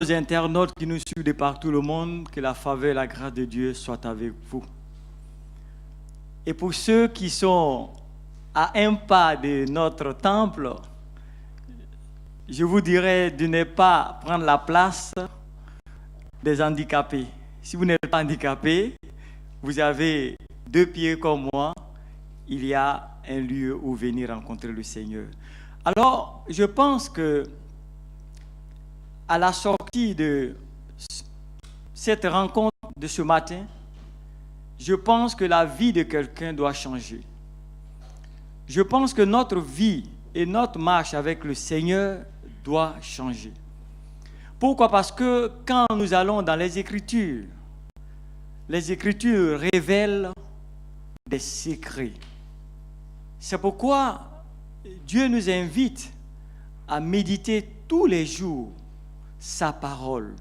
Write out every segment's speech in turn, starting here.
Aux internautes qui nous suivent de partout le monde, que la faveur et la grâce de Dieu soient avec vous. Et pour ceux qui sont à un pas de notre temple, je vous dirais de ne pas prendre la place des handicapés. Si vous n'êtes pas handicapé, vous avez 2 pieds comme moi, il y a un lieu où venir rencontrer le Seigneur. Alors, je pense que à la sortie de cette rencontre de ce matin, je pense que la vie de quelqu'un doit changer. Je pense que notre vie et notre marche avec le Seigneur doit changer. Pourquoi? Parce que quand nous allons dans les Écritures révèlent des secrets. C'est pourquoi Dieu nous invite à méditer tous les jours sa parole.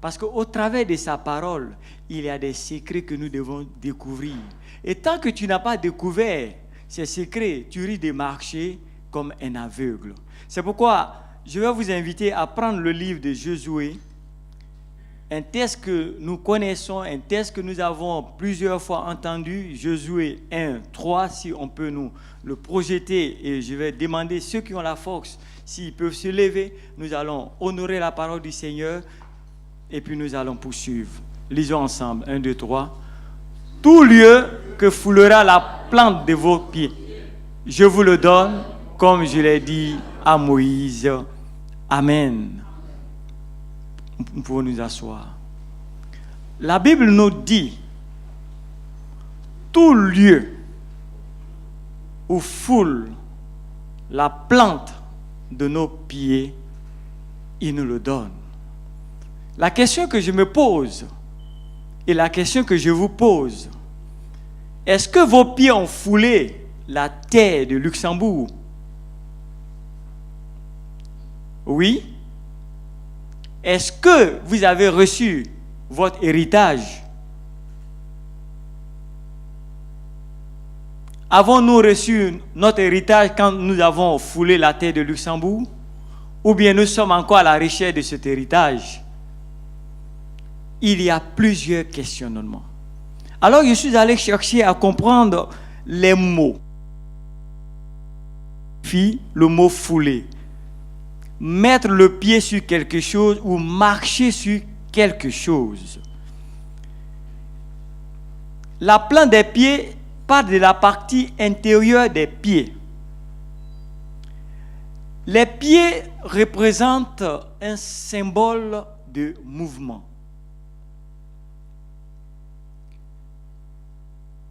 Parce qu'au travers de sa parole, il y a des secrets que nous devons découvrir. Et tant que tu n'as pas découvert ces secrets, tu risques de marcher comme un aveugle. C'est pourquoi je vais vous inviter à prendre le livre de Josué, un texte que nous connaissons, un texte que nous avons plusieurs fois entendu, Josué 1, 3, si on peut nous le projeter, et je vais demander ceux qui ont la force, s'ils peuvent se lever, nous allons honorer la parole du Seigneur, et puis nous allons poursuivre. Lisons ensemble, 1, 2, 3. Tout lieu que foulera la plante de vos pieds, je vous le donne, comme je l'ai dit à Moïse. Amen. Nous pouvons nous asseoir. La Bible nous dit, tout lieu où foule la plante de nos pieds, il nous le donne. La question que je me pose et la question que je vous pose, est-ce que vos pieds ont foulé la terre de Luxembourg? Oui. Est-ce que vous avez reçu votre héritage? Avons-nous reçu notre héritage quand nous avons foulé la terre de Luxembourg? Ou bien nous sommes encore à la recherche de cet héritage? Il y a plusieurs questionnements. Alors je suis allé chercher à comprendre les mots. Le mot fouler. Mettre le pied sur quelque chose ou marcher sur quelque chose. La plante des pieds part de la partie intérieure des pieds. Les pieds représentent un symbole de mouvement.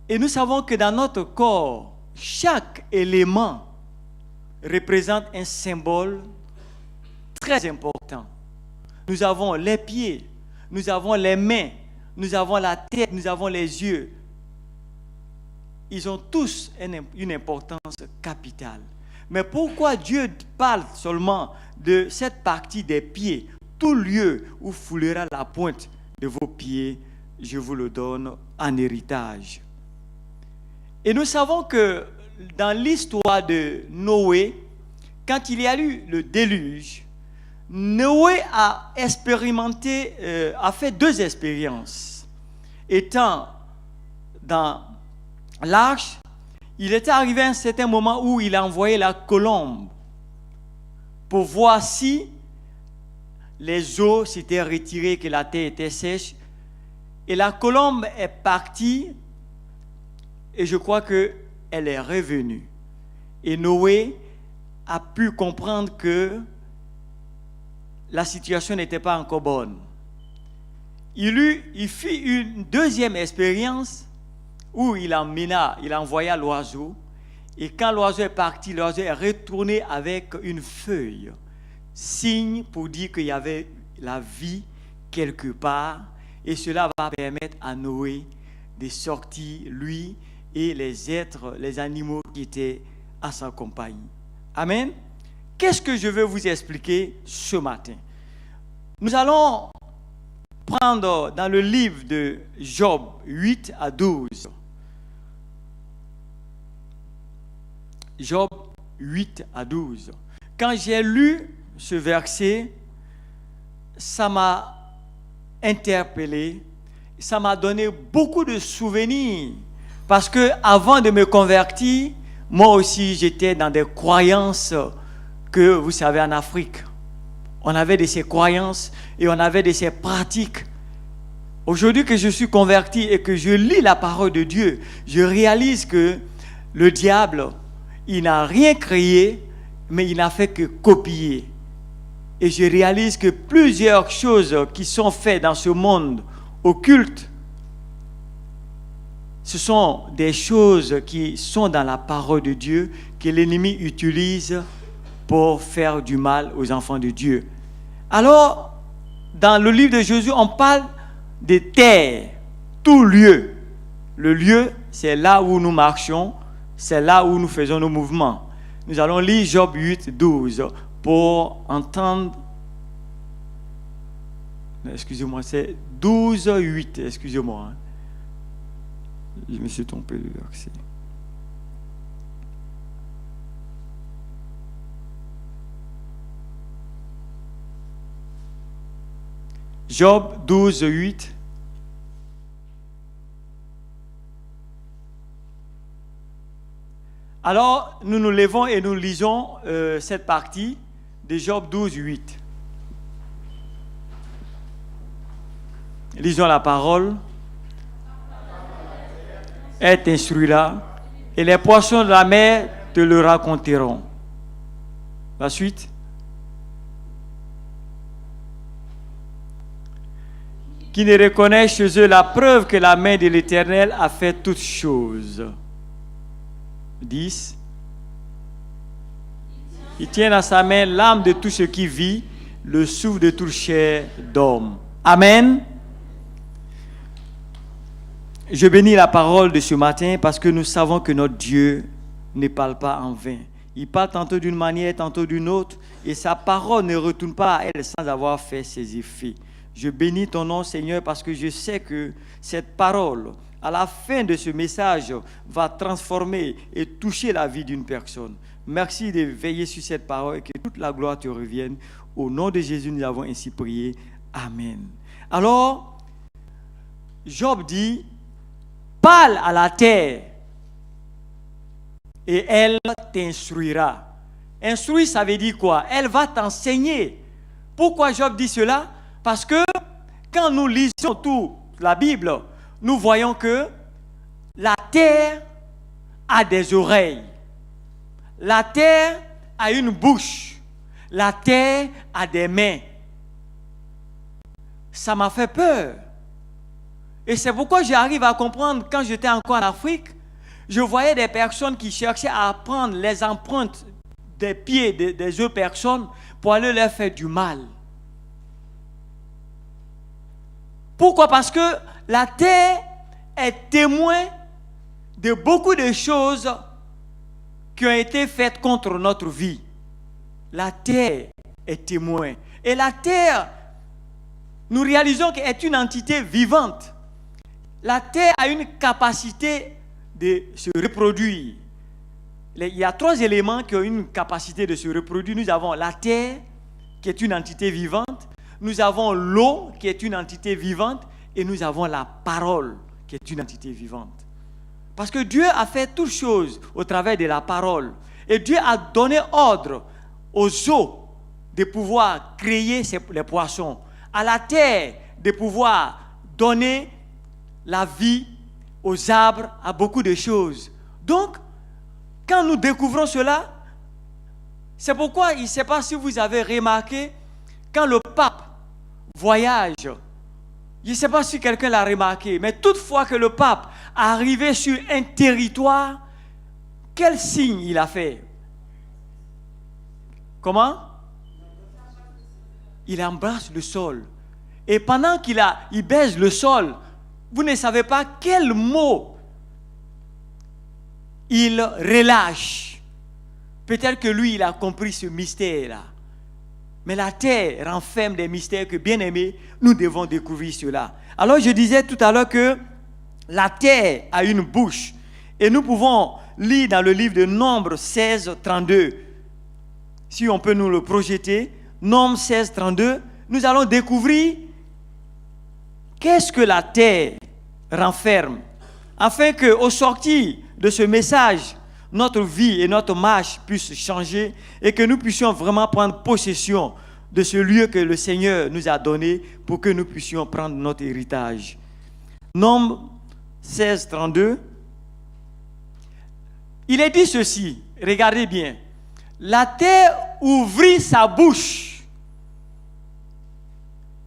Et nous savons que dans notre corps, chaque élément représente un symbole très important. Nous avons les pieds, nous avons les mains, nous avons la tête, nous avons les yeux. Ils ont tous une importance capitale. Mais pourquoi Dieu parle seulement de cette partie des pieds? Tout lieu où foulera la pointe de vos pieds, je vous le donne en héritage. Et nous savons que dans l'histoire de Noé, quand il y a eu le déluge, Noé a expérimenté, a fait 2 expériences. Étant dans l'arche, il était arrivé à un certain moment où il a envoyé la colombe pour voir si les eaux s'étaient retirées, que la terre était sèche. Et la colombe est partie et je crois qu'elle est revenue. Et Noé a pu comprendre que la situation n'était pas encore bonne. Il fit une 2e expérience où il envoya l'oiseau. Et quand l'oiseau est parti, l'oiseau est retourné avec une feuille. Signe pour dire qu'il y avait la vie quelque part. Et cela va permettre à Noé de sortir, lui et les êtres, les animaux qui étaient à sa compagnie. Amen. Qu'est-ce que je veux vous expliquer ce matin? Nous allons prendre dans le livre de Job 8 à 12. Job 8 à 12. Quand j'ai lu ce verset, ça m'a interpellé, ça m'a donné beaucoup de souvenirs. Parce que avant de me convertir, moi aussi j'étais dans des croyances que, vous savez, en Afrique, on avait de ces croyances et on avait de ces pratiques. Aujourd'hui que je suis converti et que je lis la parole de Dieu, je réalise que le diable, il n'a rien créé, mais il n'a fait que copier. Et je réalise que plusieurs choses qui sont faites dans ce monde occulte, ce sont des choses qui sont dans la parole de Dieu, que l'ennemi utilise pour faire du mal aux enfants de Dieu. Alors, dans le livre de Josué, on parle de terre, tout lieu. Le lieu, c'est là où nous marchons, c'est là où nous faisons nos mouvements. Nous allons lire Job 8, 12 pour entendre. Excusez-moi, c'est 12, 8, excusez-moi. Je me suis trompé de verset. Job 12, 8. Alors, nous nous levons et nous lisons cette partie de Job 12, 8. Lisons la parole. Elle t'instruira, et les poissons de la mer te le raconteront. La suite. Qui ne reconnaît chez eux la preuve que la main de l'Éternel a fait toutes choses. 10. Il tient dans sa main l'âme de tout ce qui vit, le souffle de toute chair d'homme. Amen. Je bénis la parole de ce matin parce que nous savons que notre Dieu ne parle pas en vain. Il parle tantôt d'une manière, tantôt d'une autre, et sa parole ne retourne pas à elle sans avoir fait ses effets. Je bénis ton nom, Seigneur, parce que je sais que cette parole, à la fin de ce message, va transformer et toucher la vie d'une personne. Merci de veiller sur cette parole et que toute la gloire te revienne. Au nom de Jésus, nous avons ainsi prié. Amen. Alors, Job dit, parle à la terre et elle t'instruira. Instruire, ça veut dire quoi? Elle va t'enseigner. Pourquoi Job dit cela? Parce que quand nous lisons toute la Bible, nous voyons que la terre a des oreilles. La terre a une bouche. La terre a des mains. Ça m'a fait peur. Et c'est pourquoi j'arrive à comprendre, quand j'étais encore en Afrique, je voyais des personnes qui cherchaient à prendre les empreintes des pieds des autres personnes pour aller leur faire du mal. Pourquoi? Parce que la terre est témoin de beaucoup de choses qui ont été faites contre notre vie. La terre est témoin. Et la terre, nous réalisons qu'elle est une entité vivante. La terre a une capacité de se reproduire. Il y a 3 éléments qui ont une capacité de se reproduire. Nous avons la terre, qui est une entité vivante. Nous avons l'eau, qui est une entité vivante. Et nous avons la parole, qui est une entité vivante. Parce que Dieu a fait toutes choses au travers de la parole. Et Dieu a donné ordre aux eaux de pouvoir créer les poissons. À la terre, de pouvoir donner la vie aux arbres, à beaucoup de choses. Donc, quand nous découvrons cela, c'est pourquoi, je ne sais pas si vous avez remarqué, quand le pape voyage, je ne sais pas si quelqu'un l'a remarqué, mais toutefois que le pape arrivé sur un territoire, quel signe il a fait? Comment? Il embrasse le sol. Et pendant qu'il baise le sol, vous ne savez pas quel mot il relâche. Peut-être que lui, il a compris ce mystère-là. Mais la terre renferme des mystères que, bien aimés, nous devons découvrir cela. Alors, je disais tout à l'heure que la terre a une bouche. Et nous pouvons lire dans le livre de Nombre 16, 32. Si on peut nous le projeter. Nombre 16, 32. nous allons découvrir qu'est-ce que la terre renferme, afin qu'au sortir de ce message, notre vie et notre marche puissent changer et que nous puissions vraiment prendre possession de ce lieu que le Seigneur nous a donné pour que nous puissions prendre notre héritage. Nombre 16, 32. Il est dit ceci, regardez bien. La terre ouvrit sa bouche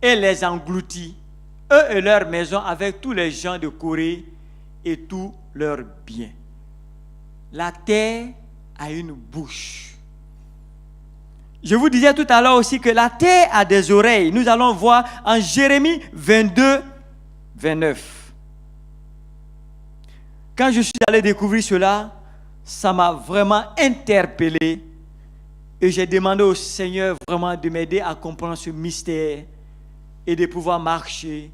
et les engloutit, eux et leurs maisons, avec tous les gens de Corée et tous leurs biens. La terre a une bouche. Je vous disais tout à l'heure aussi que la terre a des oreilles. Nous allons voir en Jérémie 22, 29. Quand je suis allé découvrir cela, ça m'a vraiment interpellé. Et j'ai demandé au Seigneur vraiment de m'aider à comprendre ce mystère et de pouvoir marcher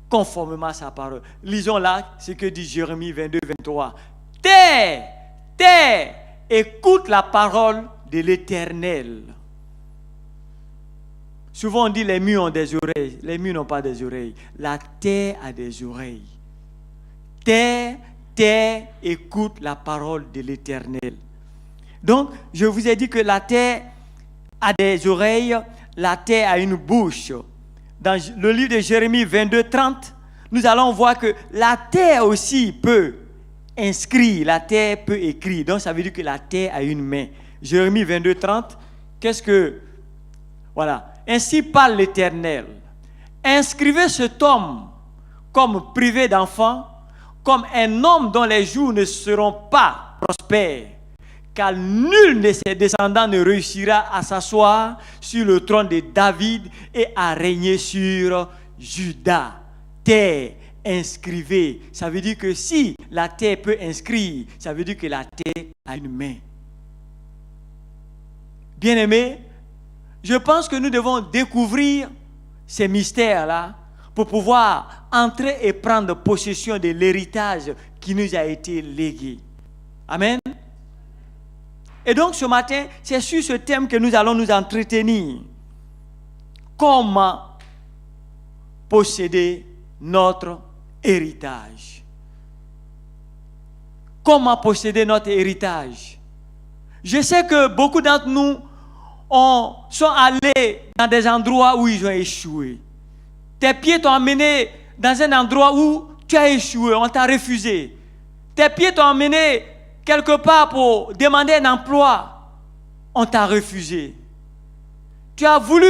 conformément à sa parole. Lisons là ce que dit Jérémie 22, 23. Terre, terre, écoute la parole de l'Éternel. Souvent on dit les murs ont des oreilles. Les murs n'ont pas des oreilles. La terre a des oreilles. Terre, terre, écoute la parole de l'Éternel. Donc, je vous ai dit que la terre a des oreilles, la terre a une bouche. Dans le livre de Jérémie 22, 30, nous allons voir que la terre aussi peut inscrire, la terre peut écrire. Donc, ça veut dire que la terre a une main. Jérémie 22, 30, qu'est-ce que... Voilà. Ainsi parle l'Éternel. Inscrivez cet homme comme privé d'enfant, comme un homme dont les jours ne seront pas prospères, car nul de ses descendants ne réussira à s'asseoir sur le trône de David et à régner sur Juda. Terre, inscrivez. Ça veut dire que si la terre peut inscrire, ça veut dire que la terre a une main. Bien-aimés, je pense que nous devons découvrir ces mystères-là pour pouvoir entrer et prendre possession de l'héritage qui nous a été légué. Amen. Et donc ce matin, c'est sur ce thème que nous allons nous entretenir. Comment posséder notre héritage? Comment posséder notre héritage? Je sais que beaucoup d'entre nous sont allés dans des endroits où ils ont échoué. Tes pieds t'ont emmené dans un endroit où tu as échoué, on t'a refusé. Tes pieds t'ont emmené quelque part pour demander un emploi, on t'a refusé. Tu as voulu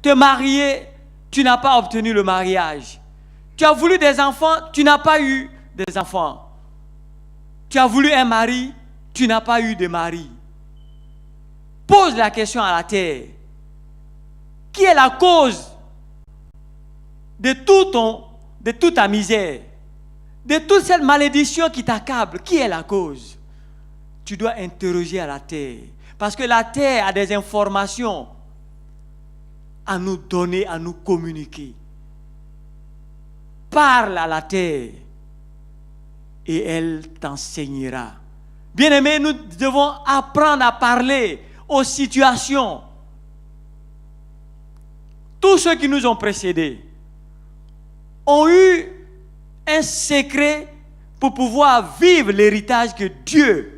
te marier, tu n'as pas obtenu le mariage. Tu as voulu des enfants, tu n'as pas eu des enfants. Tu as voulu un mari, tu n'as pas eu de mari. Pose la question à la terre. Qui est la cause de toute ta misère, de toute cette malédiction qui t'accable? Qui est la cause? Tu dois interroger à la terre. Parce que la terre a des informations à nous donner, à nous communiquer. Parle à la terre et elle t'enseignera. Bien-aimés, nous devons apprendre à parler aux situations. Tous ceux qui nous ont précédés ont eu un secret pour pouvoir vivre l'héritage que Dieu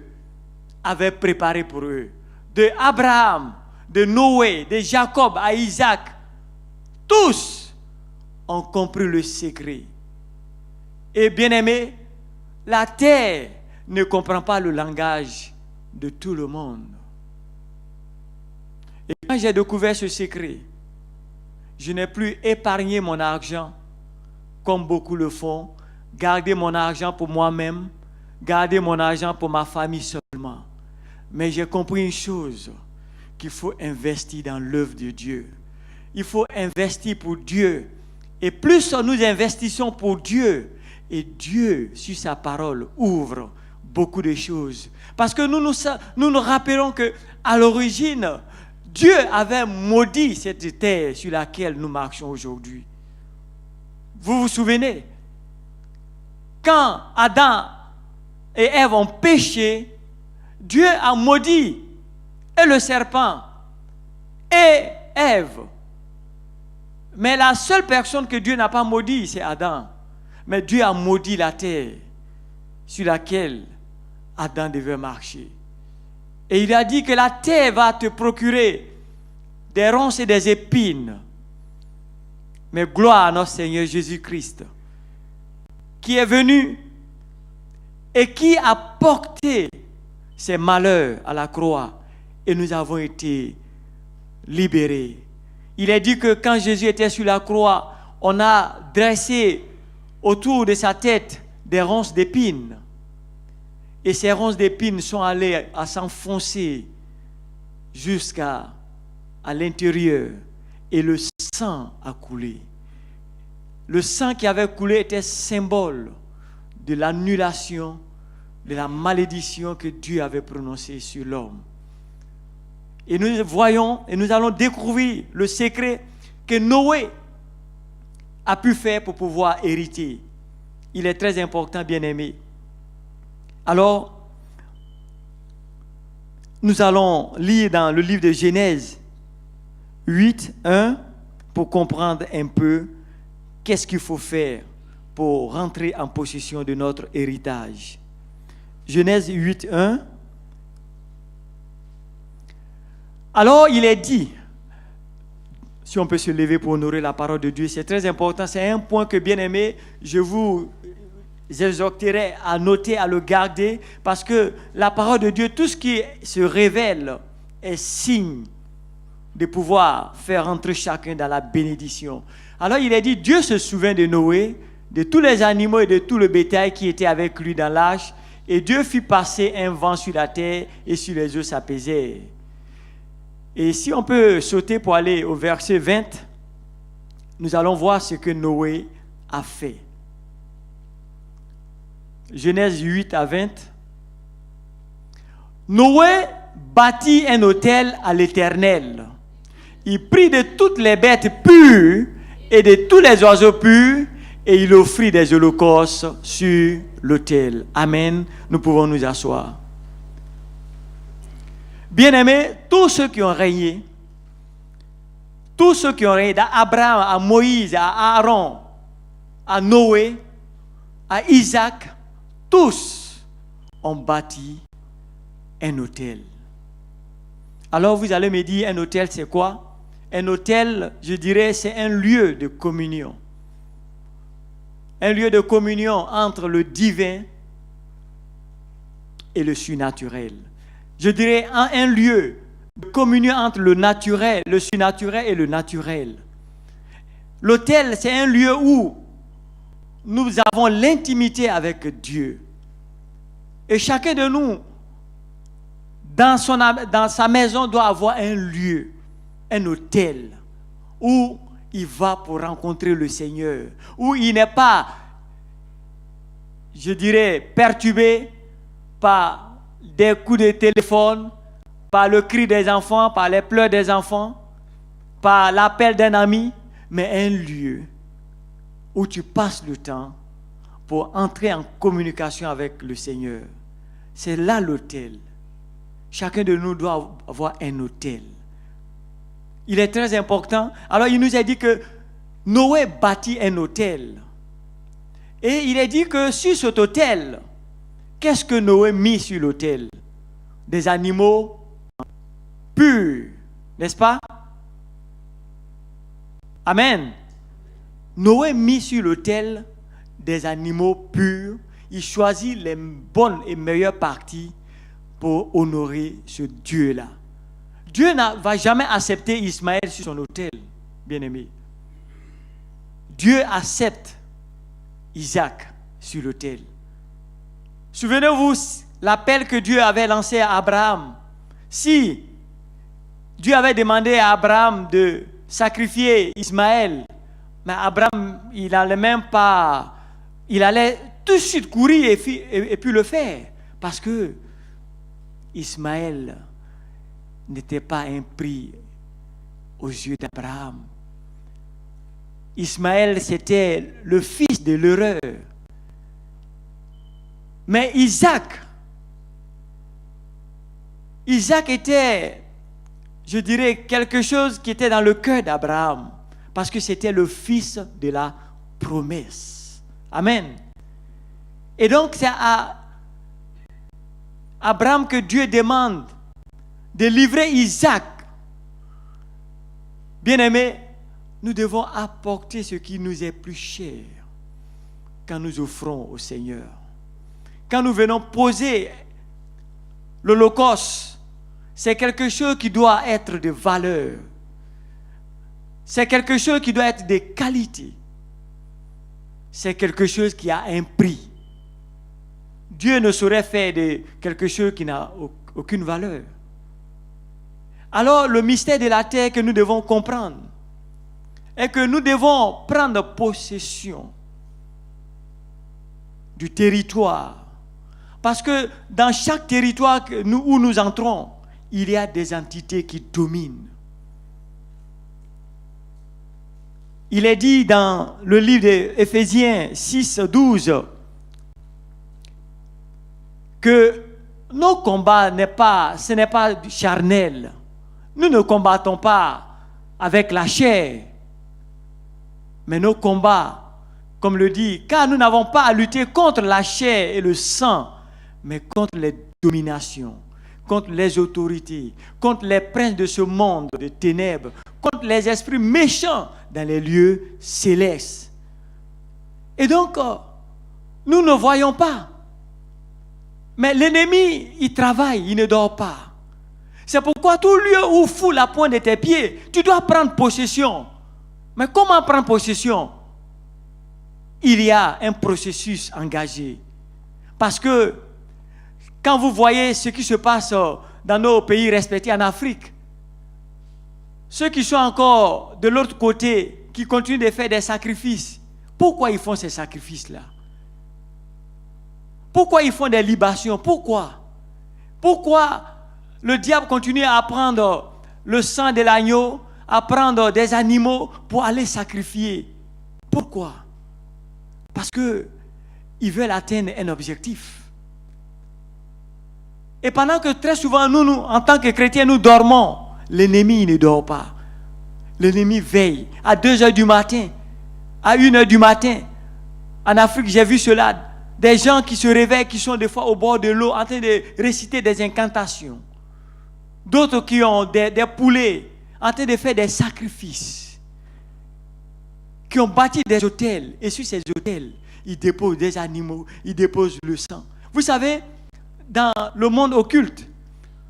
avait préparé pour eux. De Abraham, de Noé, de Jacob à Isaac, tous ont compris le secret. Et bien aimé, la terre ne comprend pas le langage de tout le monde. Et quand j'ai découvert ce secret, je n'ai plus épargné mon argent comme beaucoup le font, garder mon argent pour moi-même, garder mon argent pour ma famille seulement. Mais j'ai compris une chose, qu'il faut investir dans l'œuvre de Dieu. Il faut investir pour Dieu. Et plus nous investissons pour Dieu, et Dieu, sur sa parole, ouvre beaucoup de choses. Parce que nous rappelons qu'à l'origine, Dieu avait maudit cette terre sur laquelle nous marchons aujourd'hui. Vous vous souvenez? Quand Adam et Ève ont péché, Dieu a maudit et le serpent et Ève. Mais la seule personne que Dieu n'a pas maudit, c'est Adam. Mais Dieu a maudit la terre sur laquelle Adam devait marcher. Et il a dit que la terre va te procurer des ronces et des épines. Mais gloire à notre Seigneur Jésus-Christ, qui est venu et qui a porté ses malheurs à la croix. Et nous avons été libérés. Il est dit que quand Jésus était sur la croix, on a dressé autour de sa tête des ronces d'épines. Et ces ronces d'épines sont allées à s'enfoncer jusqu'à l'intérieur. Et le sang a coulé. Le sang qui avait coulé était symbole de l'annulation, de la malédiction que Dieu avait prononcée sur l'homme. Et nous voyons et nous allons découvrir le secret que Noé a pu faire pour pouvoir hériter. Il est très important, bien-aimé. Alors, nous allons lire dans le livre de Genèse 8, 1, pour comprendre un peu qu'est-ce qu'il faut faire pour rentrer en possession de notre héritage. Genèse 8, 1. Alors, il est dit, si on peut se lever pour honorer la parole de Dieu, c'est très important, c'est un point que, bien aimé, je vous exhorterai à noter, à le garder, parce que la parole de Dieu, tout ce qui se révèle est signe de pouvoir faire entrer chacun dans la bénédiction. Alors il est dit, Dieu se souvint de Noé, de tous les animaux et de tout le bétail qui était avec lui dans l'arche, et Dieu fit passer un vent sur la terre et sur les eaux s'apaisèrent. Et si on peut sauter pour aller au verset 20, nous allons voir ce que Noé a fait. Genèse 8 à 20. Noé bâtit un autel à l'Éternel. Il prit de toutes les bêtes pures et de tous les oiseaux purs et il offrit des holocaustes sur l'autel. Amen. Nous pouvons nous asseoir. Bien-aimés, tous ceux qui ont régné, d'Abraham à Moïse, à Aaron, à Noé, à Isaac, tous ont bâti un autel. Alors vous allez me dire, un autel c'est quoi? Un autel, je dirais, c'est un lieu de communion. Un lieu de communion entre le divin et le surnaturel. Je dirais un lieu de communion entre le naturel, le surnaturel et le naturel. L'autel, c'est un lieu où nous avons l'intimité avec Dieu. Et chacun de nous, dans sa maison, doit avoir un lieu, un autel, où il va pour rencontrer le Seigneur, où il n'est pas, je dirais, perturbé par des coups de téléphone, par le cri des enfants, par les pleurs des enfants, par l'appel d'un ami, mais un lieu où tu passes le temps pour entrer en communication avec le Seigneur. C'est là l'autel. Chacun de nous doit avoir un autel. Il est très important. Alors il nous a dit que Noé bâtit un autel. Et il est dit que sur cet autel, qu'est-ce que Noé mit sur l'autel? Des animaux purs, n'est-ce pas? Amen. Noé mit sur l'autel des animaux purs. Il choisit les bonnes et meilleures parties pour honorer ce Dieu-là. Dieu ne va jamais accepter Ismaël sur son autel, bien-aimé. Dieu accepte Isaac sur l'autel. Souvenez-vous l'appel que Dieu avait lancé à Abraham. Si Dieu avait demandé à Abraham de sacrifier Ismaël, mais Abraham, il allait tout de suite courir et puis le faire. Parce que Ismaël n'était pas un prix aux yeux d'Abraham. Ismaël, c'était le fils de l'erreur. Mais Isaac était, je dirais, quelque chose qui était dans le cœur d'Abraham. Parce que c'était le fils de la promesse. Amen. Et donc, c'est à Abraham que Dieu demande de livrer Isaac. Bien-aimés, nous devons apporter ce qui nous est plus cher quand nous offrons au Seigneur. Quand nous venons poser l'Holocauste, c'est quelque chose qui doit être de valeur. C'est quelque chose qui doit être de qualité. C'est quelque chose qui a un prix. Dieu ne saurait faire de quelque chose qui n'a aucune valeur. Alors, le mystère de la terre que nous devons comprendre est que nous devons prendre possession du territoire. Parce que dans chaque territoire où nous entrons, il y a des entités qui dominent. Il est dit dans le livre d'Éphésiens 6, 12 que nos combats ce n'est pas charnel. Nous ne combattons pas avec la chair, mais nos combats, comme le dit, car nous n'avons pas à lutter contre la chair et le sang, mais contre les dominations, contre les autorités, contre les princes de ce monde de ténèbres, contre les esprits méchants dans les lieux célestes. Et donc, nous ne voyons pas. Mais l'ennemi, il travaille, il ne dort pas. C'est pourquoi tout lieu où foule la pointe de tes pieds, tu dois prendre possession. Mais comment prendre possession? Il y a un processus engagé. Parce que quand vous voyez ce qui se passe dans nos pays respectifs en Afrique, ceux qui sont encore de l'autre côté, qui continuent de faire des sacrifices, pourquoi ils font ces sacrifices-là? Pourquoi ils font des libations? Pourquoi le diable continue à prendre le sang de l'agneau, à prendre des animaux pour aller sacrifier? Pourquoi? Parce qu'ils veulent atteindre un objectif. Et pendant que très souvent, nous, en tant que chrétiens, nous dormons, l'ennemi ne dort pas. L'ennemi veille à 2 heures du matin, à 1 heure du matin. En Afrique, j'ai vu cela. Des gens qui se réveillent, qui sont des fois au bord de l'eau, en train de réciter des incantations. D'autres qui ont des poulets, en train de faire des sacrifices. Qui ont bâti des hôtels. Et sur ces hôtels, ils déposent des animaux, ils déposent le sang. Vous savez, dans le monde occulte,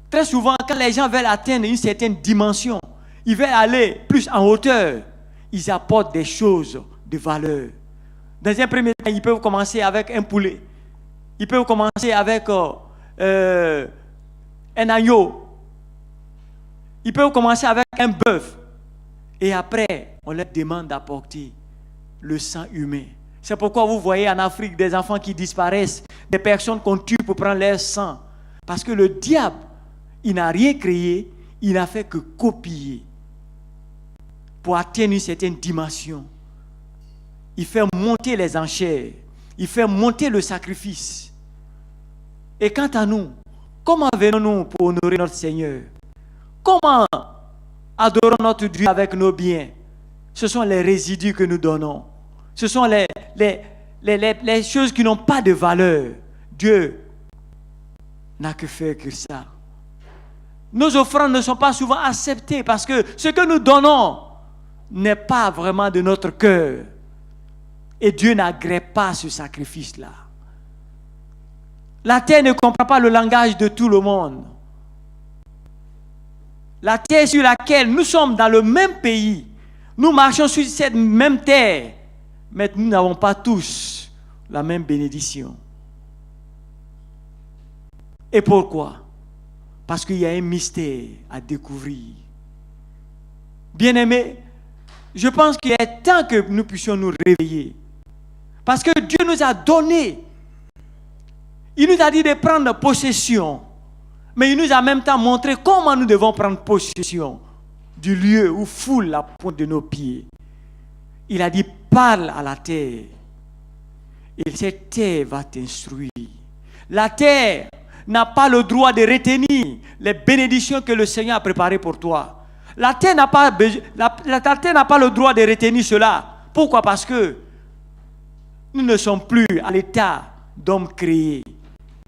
très souvent, quand les gens veulent atteindre une certaine dimension, ils veulent aller plus en hauteur, ils apportent des choses de valeur. Dans un premier temps, ils peuvent commencer avec un poulet. Ils peuvent commencer avec un agneau. Ils peuvent commencer avec un bœuf. Et après, on leur demande d'apporter le sang humain. C'est pourquoi vous voyez en Afrique des enfants qui disparaissent, des personnes qu'on tue pour prendre leur sang. Parce que le diable, il n'a rien créé, il n'a fait que copier pour atteindre une certaine dimension. Il fait monter les enchères, il fait monter le sacrifice. Et quant à nous, comment venons-nous pour honorer notre Seigneur? Comment adorons notre Dieu avec nos biens? Ce sont les résidus que nous donnons. Ce sont les choses qui n'ont pas de valeur. Dieu n'a que faire que ça. Nos offrandes ne sont pas souvent acceptées parce que ce que nous donnons n'est pas vraiment de notre cœur. Et Dieu n'agrée pas ce sacrifice-là. La terre ne comprend pas le langage de tout le monde. La terre sur laquelle nous sommes dans le même pays, nous marchons sur cette même terre, mais nous n'avons pas tous la même bénédiction. Et pourquoi? Parce qu'il y a un mystère à découvrir. Bien-aimés, je pense qu'il est temps que nous puissions nous réveiller. Parce que Dieu nous a donné. Il nous a dit de prendre possession. Mais il nous a en même temps montré comment nous devons prendre possession du lieu où foule la pointe de nos pieds. Il a dit, parle à la terre. Et cette terre va t'instruire. La terre n'a pas le droit de retenir les bénédictions que le Seigneur a préparées pour toi. La terre n'a pas, la terre n'a pas le droit de retenir cela. Pourquoi? Parce que nous ne sommes plus à l'état d'homme créé,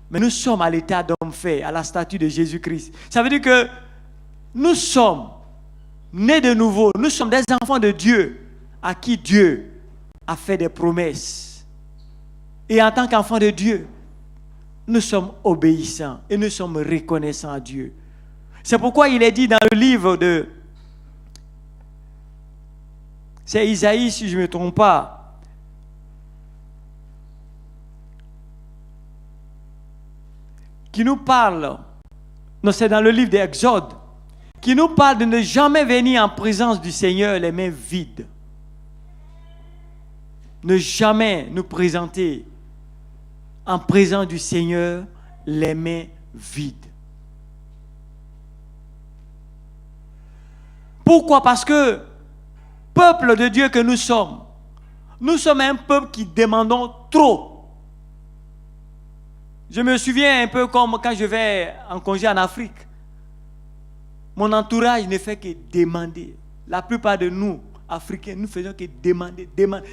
mais nous sommes à l'état d'homme fait, à la statue de Jésus-Christ. Ça veut dire que nous sommes nés de nouveau, nous sommes des enfants de Dieu, à qui Dieu a fait des promesses. Et en tant qu'enfants de Dieu, nous sommes obéissants et nous sommes reconnaissants à Dieu. C'est pourquoi il est dit dans le livre de... C'est Isaïe, si je ne me trompe pas. Qui nous parle... Non, c'est dans le livre d'Exode. Qui nous parle de ne jamais venir en présence du Seigneur les mains vides. Ne jamais nous présenter en présence du Seigneur les mains vides. Pourquoi? Parce que, peuple de Dieu que nous sommes un peuple qui demandons trop. Je me souviens un peu comme quand je vais en congé en Afrique. Mon entourage ne fait que demander. La plupart de nous, Africains, nous faisons que demander.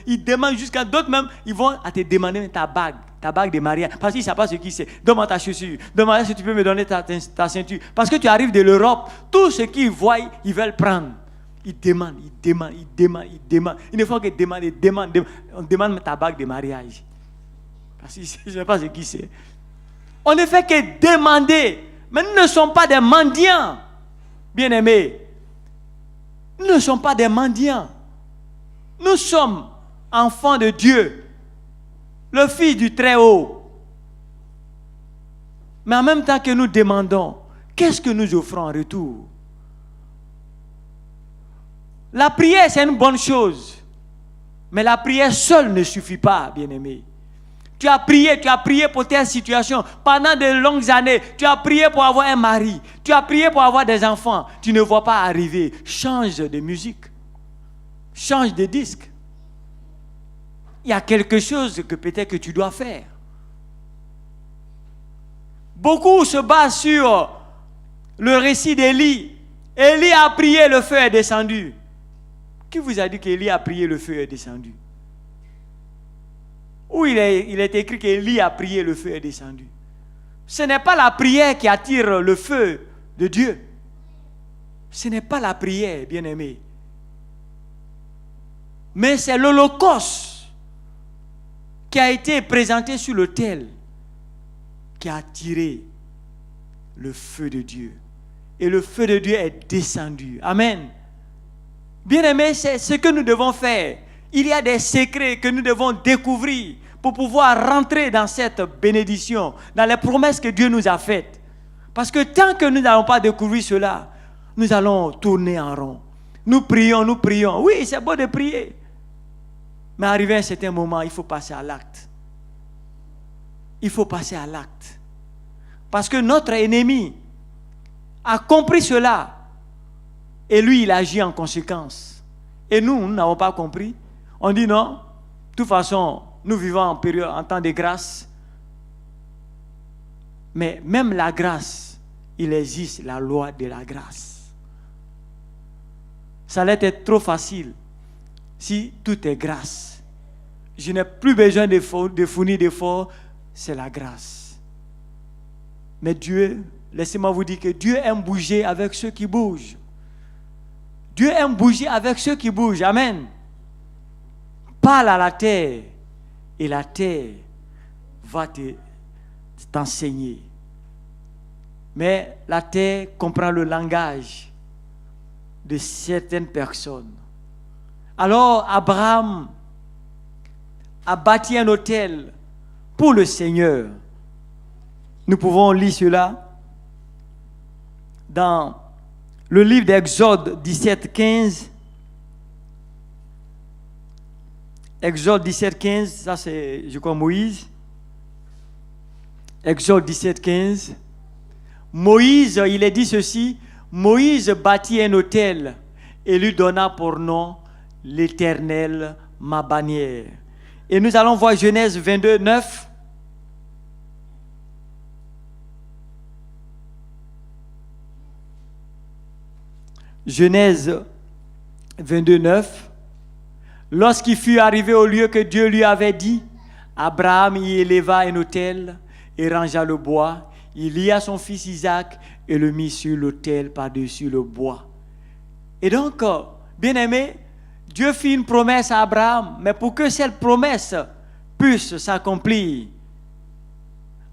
Ils demandent jusqu'à d'autres même, ils vont à te demander ta bague de mariage. Parce qu'ils ne savent pas ce qui c'est. Demande ta chaussure. Demande si tu peux me donner ta ceinture. Parce que tu arrives de l'Europe, tout ce qu'ils voient, ils veulent prendre. Ils demandent. Ils ne font que demander. On demande ta bague de mariage. Parce qu'ils ne savent pas ce qui c'est. On ne fait que demander. Mais nous ne sommes pas des mendiants. Bien-aimés. Nous ne sommes pas des mendiants. Nous sommes enfants de Dieu. Le Fils du Très-Haut. Mais en même temps que nous demandons, qu'est-ce que nous offrons en retour? La prière, c'est une bonne chose. Mais la prière seule ne suffit pas, bien-aimé. Tu as prié pour ta situation pendant de longues années. Tu as prié pour avoir un mari. Tu as prié pour avoir des enfants. Tu ne vois pas arriver. Change de musique. Change de disque. Il y a quelque chose que peut-être que tu dois faire. Beaucoup se basent sur le récit d'Élie. Élie a prié, le feu est descendu. Qui vous a dit qu'Élie a prié, le feu est descendu? Où il est écrit qu'Élie a prié, le feu est descendu. Ce n'est pas la prière qui attire le feu de Dieu. Ce n'est pas la prière, bien-aimé. Mais c'est l'holocauste qui a été présenté sur l'autel qui a attiré le feu de Dieu. Et le feu de Dieu est descendu. Amen. Bien-aimé, c'est ce que nous devons faire. Il y a des secrets que nous devons découvrir pour pouvoir rentrer dans cette bénédiction, dans les promesses que Dieu nous a faites. Parce que tant que nous n'allons pas découvrir cela, nous allons tourner en rond. Nous prions. Oui, c'est beau de prier. Mais arrivé à un certain moment, il faut passer à l'acte. Il faut passer à l'acte. Parce que notre ennemi a compris cela. Et lui, il agit en conséquence. Et nous n'avons pas compris. On dit non, de toute façon, nous vivons en temps de grâce. Mais même la grâce, il existe la loi de la grâce. Ça allait être trop facile si tout est grâce. Je n'ai plus besoin de fournir d'efforts, c'est la grâce. Mais Dieu, laissez-moi vous dire que Dieu aime bouger avec ceux qui bougent. Dieu aime bouger avec ceux qui bougent. Amen. Parle à la terre et la terre va t'enseigner. Mais la terre comprend le langage de certaines personnes. Alors Abraham a bâti un autel pour le Seigneur. Nous pouvons lire cela dans le livre d'Exode 17:15. Exode 17:15, ça c'est, je crois, Moïse. Exode 17:15. Moïse, il est dit ceci: Moïse bâtit un autel et lui donna pour nom l'Éternel, ma bannière. Et nous allons voir Genèse 22:9. Genèse 22, 9. Lorsqu'il fut arrivé au lieu que Dieu lui avait dit, Abraham y éleva un autel et rangea le bois. Il lia son fils Isaac et le mit sur l'autel par-dessus le bois. Et donc, bien-aimé, Dieu fit une promesse à Abraham, mais pour que cette promesse puisse s'accomplir,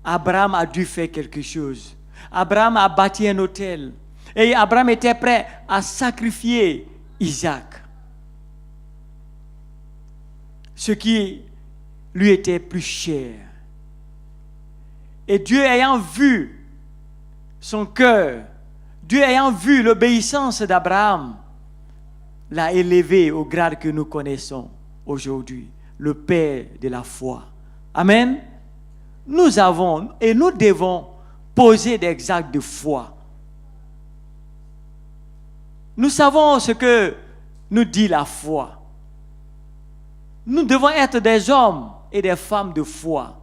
Abraham a dû faire quelque chose. Abraham a bâti un autel et Abraham était prêt à sacrifier Isaac, ce qui lui était plus cher. Et Dieu ayant vu son cœur, Dieu ayant vu l'obéissance d'Abraham, l'a élevé au grade que nous connaissons aujourd'hui, le Père de la foi. Amen. Nous avons et nous devons poser des actes de foi. Nous savons ce que nous dit la foi. Nous devons être des hommes et des femmes de foi.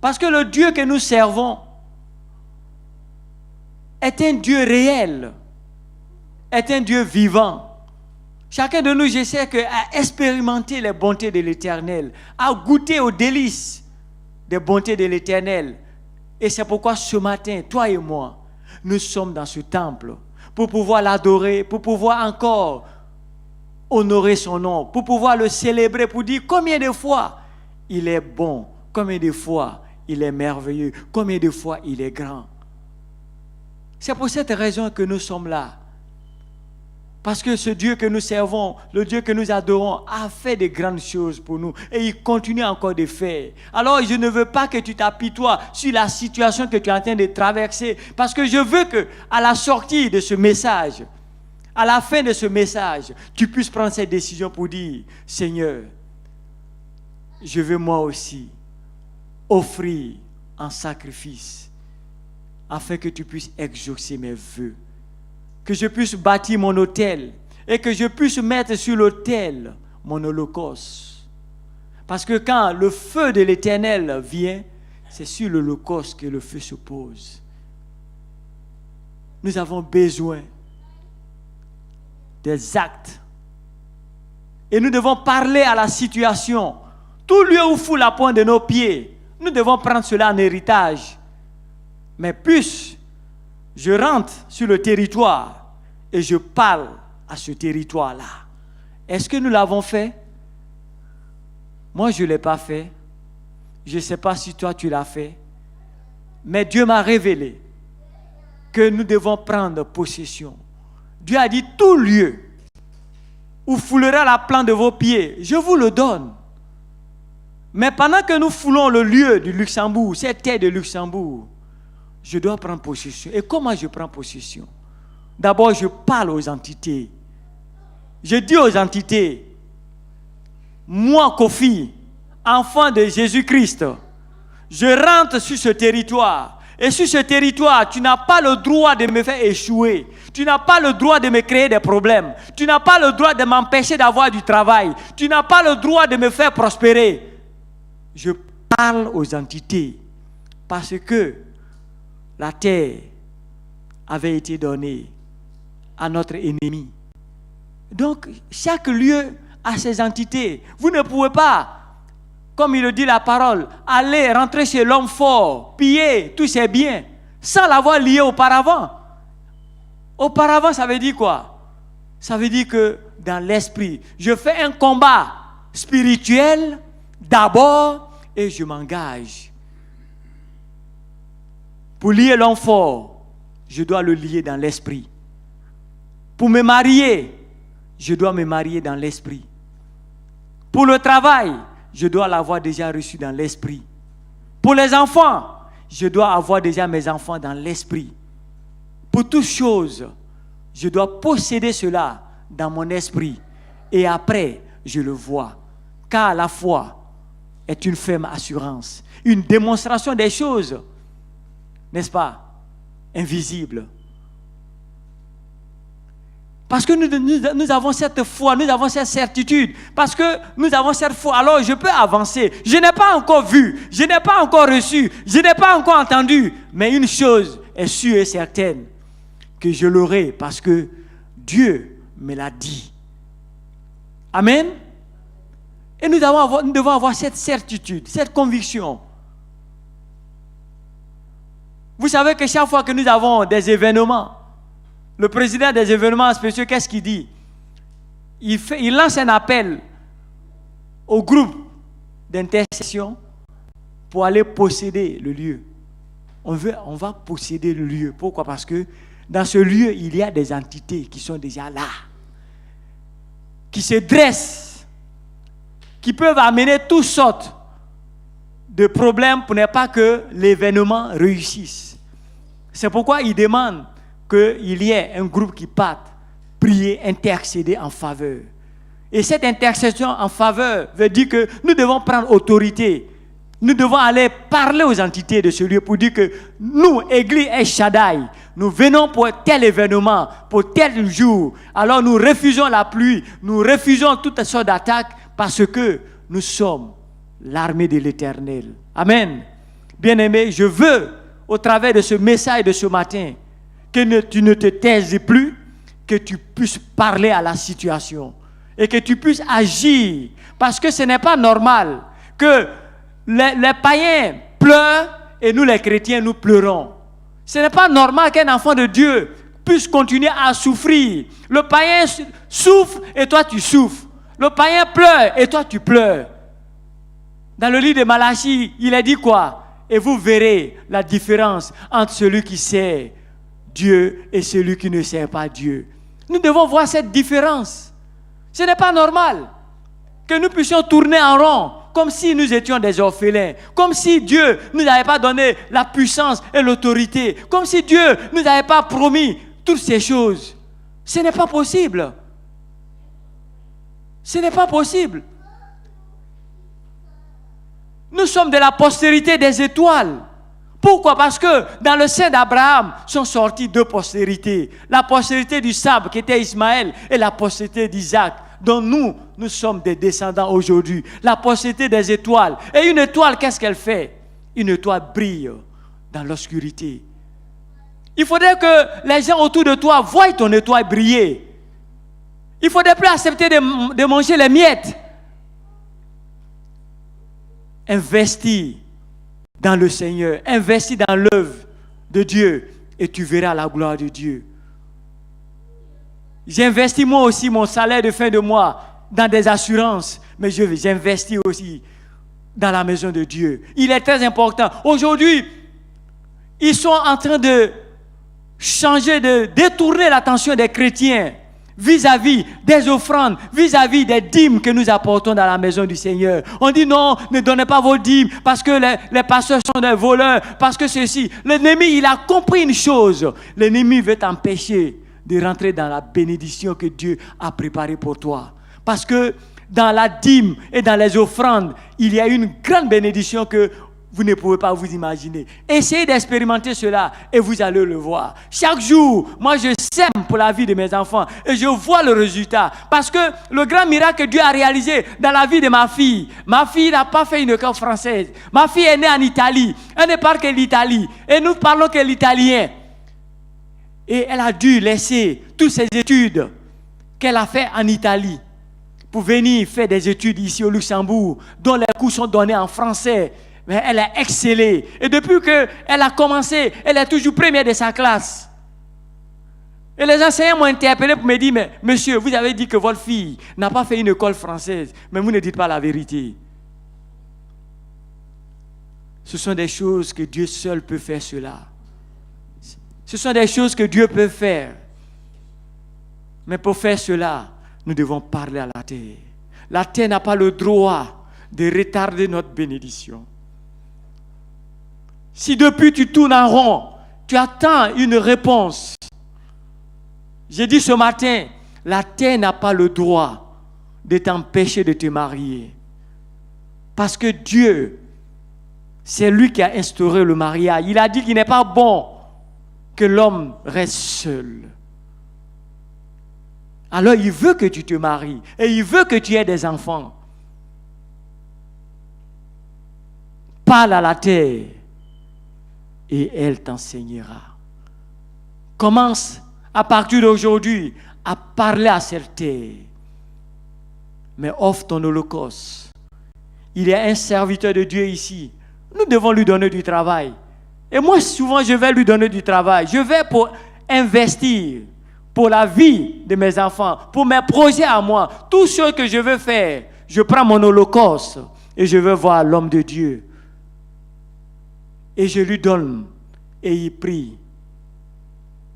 Parce que le Dieu que nous servons est un Dieu réel, est un Dieu vivant. Chacun de nous, je sais a expérimenté les bontés de l'Éternel, a goûté aux délices des bontés de l'Éternel. Et c'est pourquoi ce matin, toi et moi, nous sommes dans ce temple pour pouvoir l'adorer, pour pouvoir encore honorer son nom, pour pouvoir le célébrer, pour dire combien de fois il est bon, combien de fois il est merveilleux, combien de fois il est grand. C'est pour cette raison que nous sommes là. Parce que ce Dieu que nous servons, le Dieu que nous adorons, a fait de grandes choses pour nous. Et il continue encore de faire. Alors je ne veux pas que tu t'apitoies sur la situation que tu es en train de traverser. Parce que je veux qu'à la sortie de ce message, à la fin de ce message, tu puisses prendre cette décision pour dire, Seigneur, je veux moi aussi offrir un sacrifice afin que tu puisses exaucer mes vœux. Que je puisse bâtir mon autel et que je puisse mettre sur l'autel mon holocauste. Parce que quand le feu de l'Éternel vient, c'est sur l'holocauste que le feu se pose. Nous avons besoin des actes. Et nous devons parler à la situation. Tout lieu où fout la pointe de nos pieds, nous devons prendre cela en héritage. Mais plus je rentre sur le territoire et je parle à ce territoire-là. Est-ce que nous l'avons fait? Moi, je ne l'ai pas fait. Je ne sais pas si toi, tu l'as fait. Mais Dieu m'a révélé que nous devons prendre possession. Dieu a dit, tout lieu où foulera la plante de vos pieds, je vous le donne. Mais pendant que nous foulons le lieu du Luxembourg, cette terre de Luxembourg, je dois prendre possession. Et comment je prends possession? D'abord, je parle aux entités. Je dis aux entités, moi, Kofi, enfant de Jésus-Christ, je rentre sur ce territoire. Et sur ce territoire, tu n'as pas le droit de me faire échouer. Tu n'as pas le droit de me créer des problèmes. Tu n'as pas le droit de m'empêcher d'avoir du travail. Tu n'as pas le droit de me faire prospérer. Je parle aux entités parce que la terre avait été donnée à notre ennemi. Donc, chaque lieu a ses entités. Vous ne pouvez pas, comme il le dit la parole, aller rentrer chez l'homme fort, piller tous ses biens, sans l'avoir lié auparavant. Auparavant, ça veut dire quoi? Ça veut dire que dans l'esprit, je fais un combat spirituel d'abord et je m'engage. Pour lier l'homme fort, je dois le lier dans l'esprit. Pour me marier, je dois me marier dans l'esprit. Pour le travail, je dois l'avoir déjà reçu dans l'esprit. Pour les enfants, je dois avoir déjà mes enfants dans l'esprit. Pour toutes choses, je dois posséder cela dans mon esprit. Et après, je le vois. Car la foi est une ferme assurance, une démonstration des choses, n'est-ce pas, invisibles. Parce que nous avons cette foi, nous avons cette certitude. Parce que nous avons cette foi, alors je peux avancer. Je n'ai pas encore vu, je n'ai pas encore reçu, je n'ai pas encore entendu. Mais une chose est sûre et certaine, que je l'aurai parce que Dieu me l'a dit. Amen. Et nous devons avoir cette certitude, cette conviction. Vous savez que chaque fois que nous avons des événements, le président des événements spéciaux, qu'est-ce qu'il dit? Il lance un appel au groupe d'intercession pour aller posséder le lieu. On va posséder le lieu. Pourquoi? Parce que dans ce lieu, il y a des entités qui sont déjà là, qui se dressent, qui peuvent amener toutes sortes de problèmes pour ne pas que l'événement réussisse. C'est pourquoi il demande qu'il y ait un groupe qui parte prier, intercéder en faveur. Et cette intercession en faveur veut dire que nous devons prendre autorité. Nous devons aller parler aux entités de ce lieu pour dire que nous, Église El Shaddai, nous venons pour tel événement, pour tel jour. Alors nous refusons la pluie, nous refusons toutes sortes d'attaques parce que nous sommes l'armée de l'Éternel. Amen. Bien-aimé, je veux, au travers de ce message de ce matin, que tu ne te taises plus, que tu puisses parler à la situation et que tu puisses agir. Parce que ce n'est pas normal que les païens pleurent et nous les chrétiens nous pleurons. Ce n'est pas normal qu'un enfant de Dieu puisse continuer à souffrir. Le païen souffre et toi tu souffres. Le païen pleure et toi tu pleures. Dans le livre de Malachie, il a dit quoi? Et vous verrez la différence entre celui qui sait Dieu et celui qui ne sait pas Dieu. Nous devons voir cette différence. Ce n'est pas normal que nous puissions tourner en rond comme si nous étions des orphelins, comme si Dieu nous n'avait pas donné la puissance et l'autorité, comme si Dieu nous n'avait pas promis toutes ces choses. Ce n'est pas possible. Ce n'est pas possible. Nous sommes de la postérité des étoiles. Pourquoi? Parce que dans le sein d'Abraham sont sorties deux postérités. La postérité du sable qui était Ismaël et la postérité d'Isaac, dont nous sommes des descendants aujourd'hui. La postérité des étoiles. Et une étoile, qu'est-ce qu'elle fait? Une étoile brille dans l'obscurité. Il faudrait que les gens autour de toi voient ton étoile briller. Il ne faudrait plus accepter de manger les miettes. Investis dans le Seigneur, investis dans l'œuvre de Dieu et tu verras la gloire de Dieu. J'investis moi aussi mon salaire de fin de mois dans des assurances, mais j'investis aussi dans la maison de Dieu. Il est très important. Aujourd'hui, ils sont en train de changer, de détourner l'attention des chrétiens vis-à-vis des offrandes, vis-à-vis des dîmes que nous apportons dans la maison du Seigneur. On dit non, ne donnez pas vos dîmes parce que les pasteurs sont des voleurs, parce que ceci. L'ennemi, il a compris une chose. L'ennemi veut t'empêcher de rentrer dans la bénédiction que Dieu a préparée pour toi. Parce que dans la dîme et dans les offrandes, il y a une grande bénédiction que vous ne pouvez pas vous imaginer. Essayez d'expérimenter cela et vous allez le voir. Chaque jour, moi je sème pour la vie de mes enfants et je vois le résultat. Parce que le grand miracle que Dieu a réalisé dans la vie de ma fille n'a pas fait une école française. Ma fille est née en Italie. Elle ne parle que l'Italie. Et nous parlons que l'italien. Et elle a dû laisser toutes ses études qu'elle a fait en Italie pour venir faire des études ici au Luxembourg, dont les cours sont donnés en français. Mais elle a excellé. Et depuis qu'elle a commencé, elle est toujours première de sa classe. Et les enseignants m'ont interpellé pour me dire, mais monsieur, vous avez dit que votre fille n'a pas fait une école française, mais vous ne dites pas la vérité. Ce sont des choses que Dieu seul peut faire cela. Ce sont des choses que Dieu peut faire. Mais pour faire cela, nous devons parler à la terre. La terre n'a pas le droit de retarder notre bénédiction. Si depuis tu tournes en rond, tu attends une réponse. J'ai dit ce matin, la terre n'a pas le droit de t'empêcher de te marier. Parce que Dieu, c'est lui qui a instauré le mariage. Il a dit qu'il n'est pas bon que l'homme reste seul. Alors il veut que tu te maries et il veut que tu aies des enfants. Parle à la terre et elle t'enseignera. Commence à partir d'aujourd'hui à parler à cette terre. Mais offre ton holocauste. Il y a un serviteur de Dieu ici. Nous devons lui donner du travail. Et moi, souvent, je vais lui donner du travail. Je vais pour investir pour la vie de mes enfants, pour mes projets à moi. Tout ce que je veux faire, je prends mon holocauste et je veux voir l'homme de Dieu. Et je lui donne et il prie.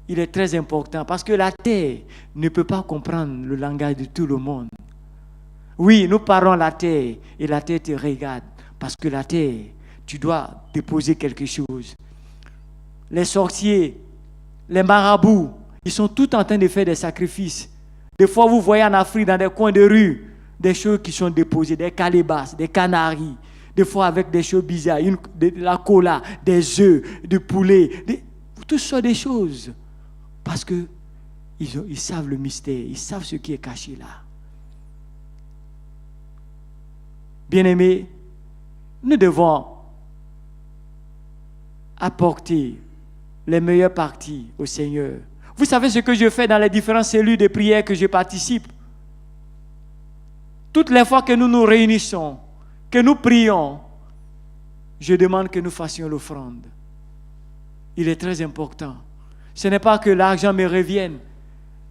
Il est très important parce que la terre ne peut pas comprendre le langage de tout le monde. Oui, nous parlons la terre et la terre te regarde parce que la terre, tu dois déposer quelque chose. Les sorciers, les marabouts, ils sont tous en train de faire des sacrifices. Des fois, vous voyez en Afrique, dans des coins de rue, des choses qui sont déposées, des calébasses, des canaris, des fois avec des choses bizarres, de la cola, des œufs, du poulet, tout ça des choses. Parce que ils savent le mystère, ils savent ce qui est caché là. Bien-aimés, nous devons apporter les meilleures parties au Seigneur. Vous savez ce que je fais dans les différentes cellules de prière que je participe? Toutes les fois que nous nous réunissons, que nous prions, je demande que nous fassions l'offrande. Il est très important. Ce n'est pas que l'argent me revienne,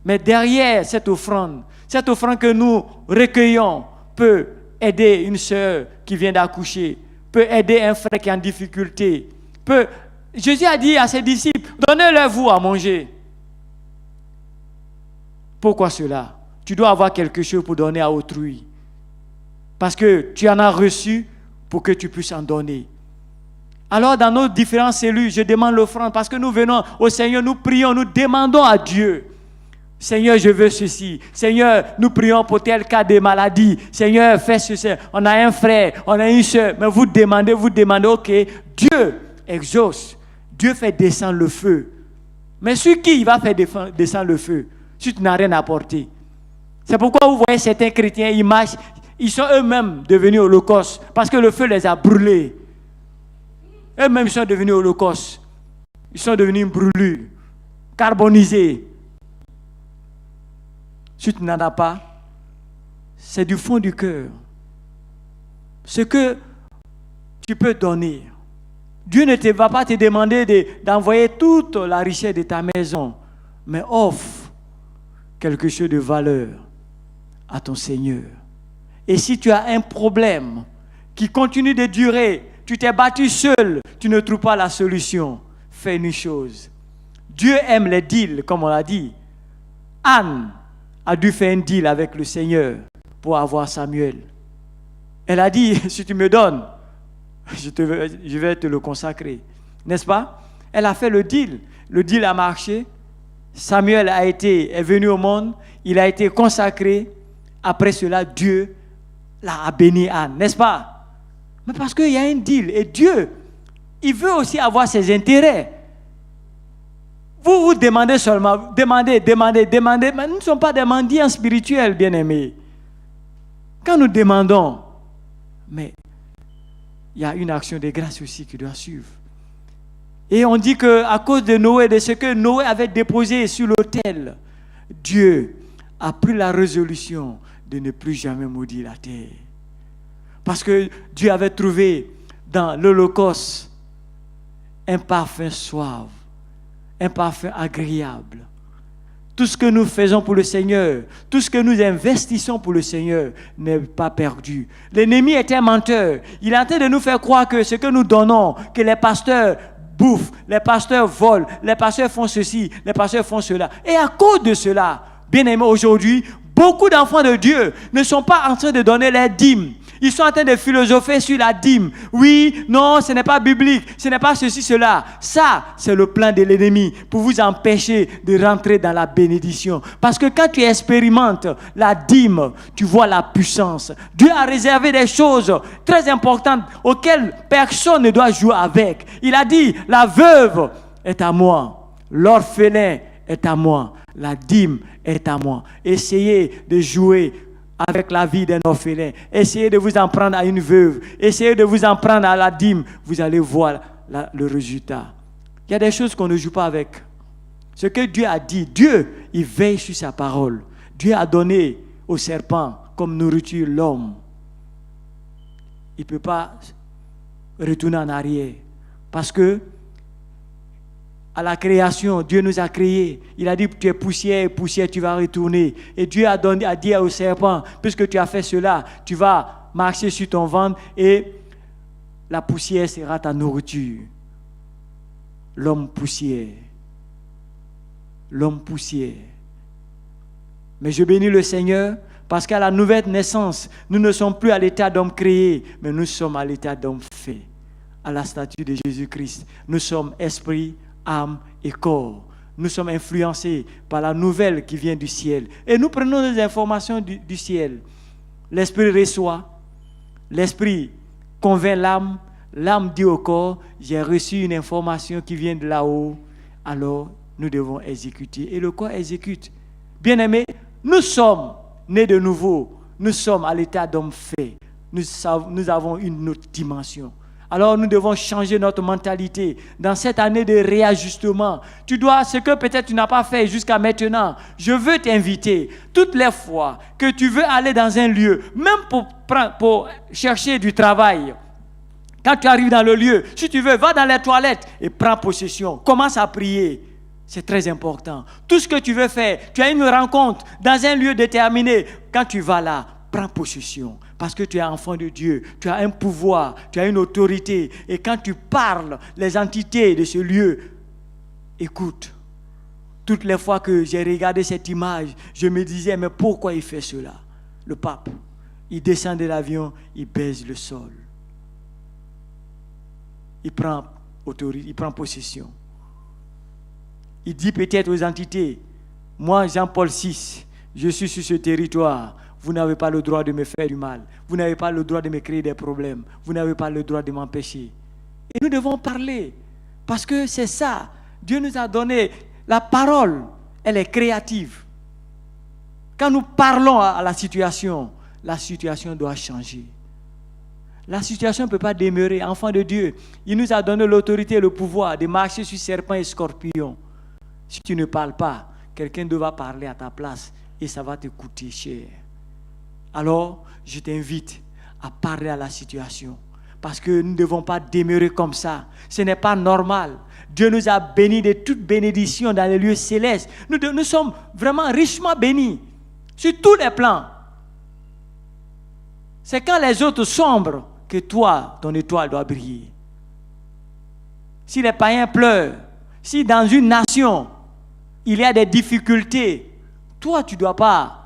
mais derrière cette offrande que nous recueillons peut aider une sœur qui vient d'accoucher, peut aider un frère qui est en difficulté. Jésus a dit à ses disciples, donnez-leur vous à manger. Pourquoi cela? Tu dois avoir quelque chose pour donner à autrui. Parce que tu en as reçu pour que tu puisses en donner. Alors dans nos différentes cellules, je demande l'offrande parce que nous venons au Seigneur, nous prions, nous demandons à Dieu. Seigneur, je veux ceci. Seigneur, nous prions pour tel cas de maladie. Seigneur, fais ceci. On a un frère, on a une soeur. Mais vous demandez, ok. Dieu exauce. Dieu fait descendre le feu. Mais sur qui il va faire descendre le feu? Si tu n'as rien apporté. C'est pourquoi vous voyez certains chrétiens, ils marchent, ils sont eux-mêmes devenus holocaustes. Parce que le feu les a brûlés. Eux-mêmes sont devenus holocaustes. Ils sont devenus brûlés, carbonisés. Si tu n'en as pas, c'est du fond du cœur. Ce que tu peux donner. Dieu ne va pas te demander d'envoyer toute la richesse de ta maison, mais offre quelque chose de valeur à ton Seigneur. Et si tu as un problème qui continue de durer, tu t'es battu seul, tu ne trouves pas la solution, fais une chose. Dieu aime les deals, comme on l'a dit. Anne a dû faire un deal avec le Seigneur pour avoir Samuel. Elle a dit, si tu me donnes, je vais te le consacrer. N'est-ce pas? Elle a fait le deal. Le deal a marché. Samuel est venu au monde. Il a été consacré. Après cela, Dieu a béni Anne. N'est-ce pas? Mais parce qu'il y a un deal. Et Dieu, il veut aussi avoir ses intérêts. Vous demandez seulement, demandez. Mais nous ne sommes pas des mendiants spirituels, bien-aimés. Quand nous demandons, mais il y a une action de grâce aussi qui doit suivre. Et on dit qu'à cause de Noé, de ce que Noé avait déposé sur l'autel, Dieu a pris la résolution de ne plus jamais maudire la terre. Parce que Dieu avait trouvé dans l'Holocauste un parfum suave, un parfum agréable. Tout ce que nous faisons pour le Seigneur, tout ce que nous investissons pour le Seigneur n'est pas perdu. L'ennemi est un menteur. Il est en train de nous faire croire que ce que nous donnons, que les pasteurs bouffent, les pasteurs volent, les pasteurs font ceci, les pasteurs font cela. Et à cause de cela, bien aimés, aujourd'hui, beaucoup d'enfants de Dieu ne sont pas en train de donner les dîmes. Ils sont en train de philosopher sur la dîme. Oui, non, ce n'est pas biblique, ce n'est pas ceci, cela. Ça, c'est le plan de l'ennemi pour vous empêcher de rentrer dans la bénédiction. Parce que quand tu expérimentes la dîme, tu vois la puissance. Dieu a réservé des choses très importantes auxquelles personne ne doit jouer avec. Il a dit, la veuve est à moi, l'orphelin est à moi, la dîme est à moi. Essayez de jouer avec la vie d'un orphelin. Essayez de vous en prendre à une veuve. Essayez de vous en prendre à la dîme. Vous allez voir le résultat. Il y a des choses qu'on ne joue pas avec. Ce que Dieu a dit, Dieu, il veille sur sa parole. Dieu a donné au serpent comme nourriture l'homme. Il ne peut pas retourner en arrière. Parce que à la création, Dieu nous a créés. Il a dit, tu es poussière, poussière, tu vas retourner. Et Dieu a dit au serpent, puisque tu as fait cela, tu vas marcher sur ton ventre et la poussière sera ta nourriture. L'homme poussière. L'homme poussière. Mais je bénis le Seigneur parce qu'à la nouvelle naissance, nous ne sommes plus à l'état d'homme créé, mais nous sommes à l'état d'homme fait. À la statue de Jésus-Christ. Nous sommes esprit, âme et corps. Nous sommes influencés par la nouvelle qui vient du ciel. Et nous prenons des informations du ciel. L'esprit reçoit, l'esprit convainc l'âme, l'âme dit au corps, j'ai reçu une information qui vient de là-haut, alors nous devons exécuter. Et le corps exécute. Bien-aimés, nous sommes nés de nouveau, nous sommes à l'état d'homme fait. Nous avons une autre dimension. Alors nous devons changer notre mentalité dans cette année de réajustement. Tu dois, ce que peut-être tu n'as pas fait jusqu'à maintenant, je veux t'inviter, toutes les fois que tu veux aller dans un lieu, même pour chercher du travail, quand tu arrives dans le lieu, si tu veux, va dans les toilettes et prends possession. Commence à prier. C'est très important. Tout ce que tu veux faire, tu as une rencontre dans un lieu déterminé. Quand tu vas là, prends possession. Parce que tu es enfant de Dieu. Tu as un pouvoir, tu as une autorité. Et quand tu parles, les entités de ce lieu, écoute. Toutes les fois que j'ai regardé cette image, je me disais, mais pourquoi il fait cela? Le pape, il descend de l'avion, il baise le sol. Il prend autorité, il prend possession. Il dit peut-être aux entités, moi Jean-Paul VI, je suis sur ce territoire, vous n'avez pas le droit de me faire du mal, vous n'avez pas le droit de me créer des problèmes, vous n'avez pas le droit de m'empêcher. Et nous devons parler, parce que c'est ça, Dieu nous a donné, la parole, elle est créative. Quand nous parlons à la situation doit changer. La situation ne peut pas demeurer. Enfant de Dieu, il nous a donné l'autorité et le pouvoir de marcher sur serpents et scorpions. Si tu ne parles pas, quelqu'un devra parler à ta place et ça va te coûter cher. Alors, je t'invite à parler à la situation parce que nous ne devons pas demeurer comme ça. Ce n'est pas normal. Dieu nous a bénis de toute bénédiction dans les lieux célestes. Nous sommes vraiment richement bénis sur tous les plans. C'est quand les autres sombrent que toi, ton étoile doit briller. Si les païens pleurent, si dans une nation, il y a des difficultés, toi, tu ne dois pas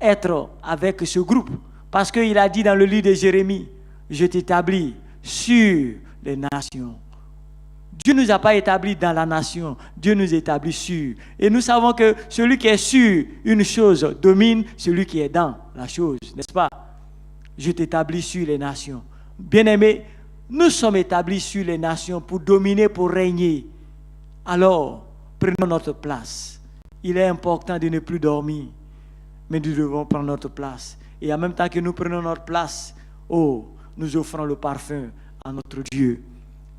être avec ce groupe. Parce qu'il a dit dans le livre de Jérémie, je t'établis sur les nations. Dieu ne nous a pas établis dans la nation, Dieu nous établit sur. Et nous savons que celui qui est sur une chose domine celui qui est dans la chose, n'est-ce pas? Je t'établis sur les nations. Bien-aimés, nous sommes établis sur les nations pour dominer, pour régner. Alors, prenons notre place. Il est important de ne plus dormir, mais nous devons prendre notre place. Et en même temps que nous prenons notre place, nous offrons le parfum à notre Dieu.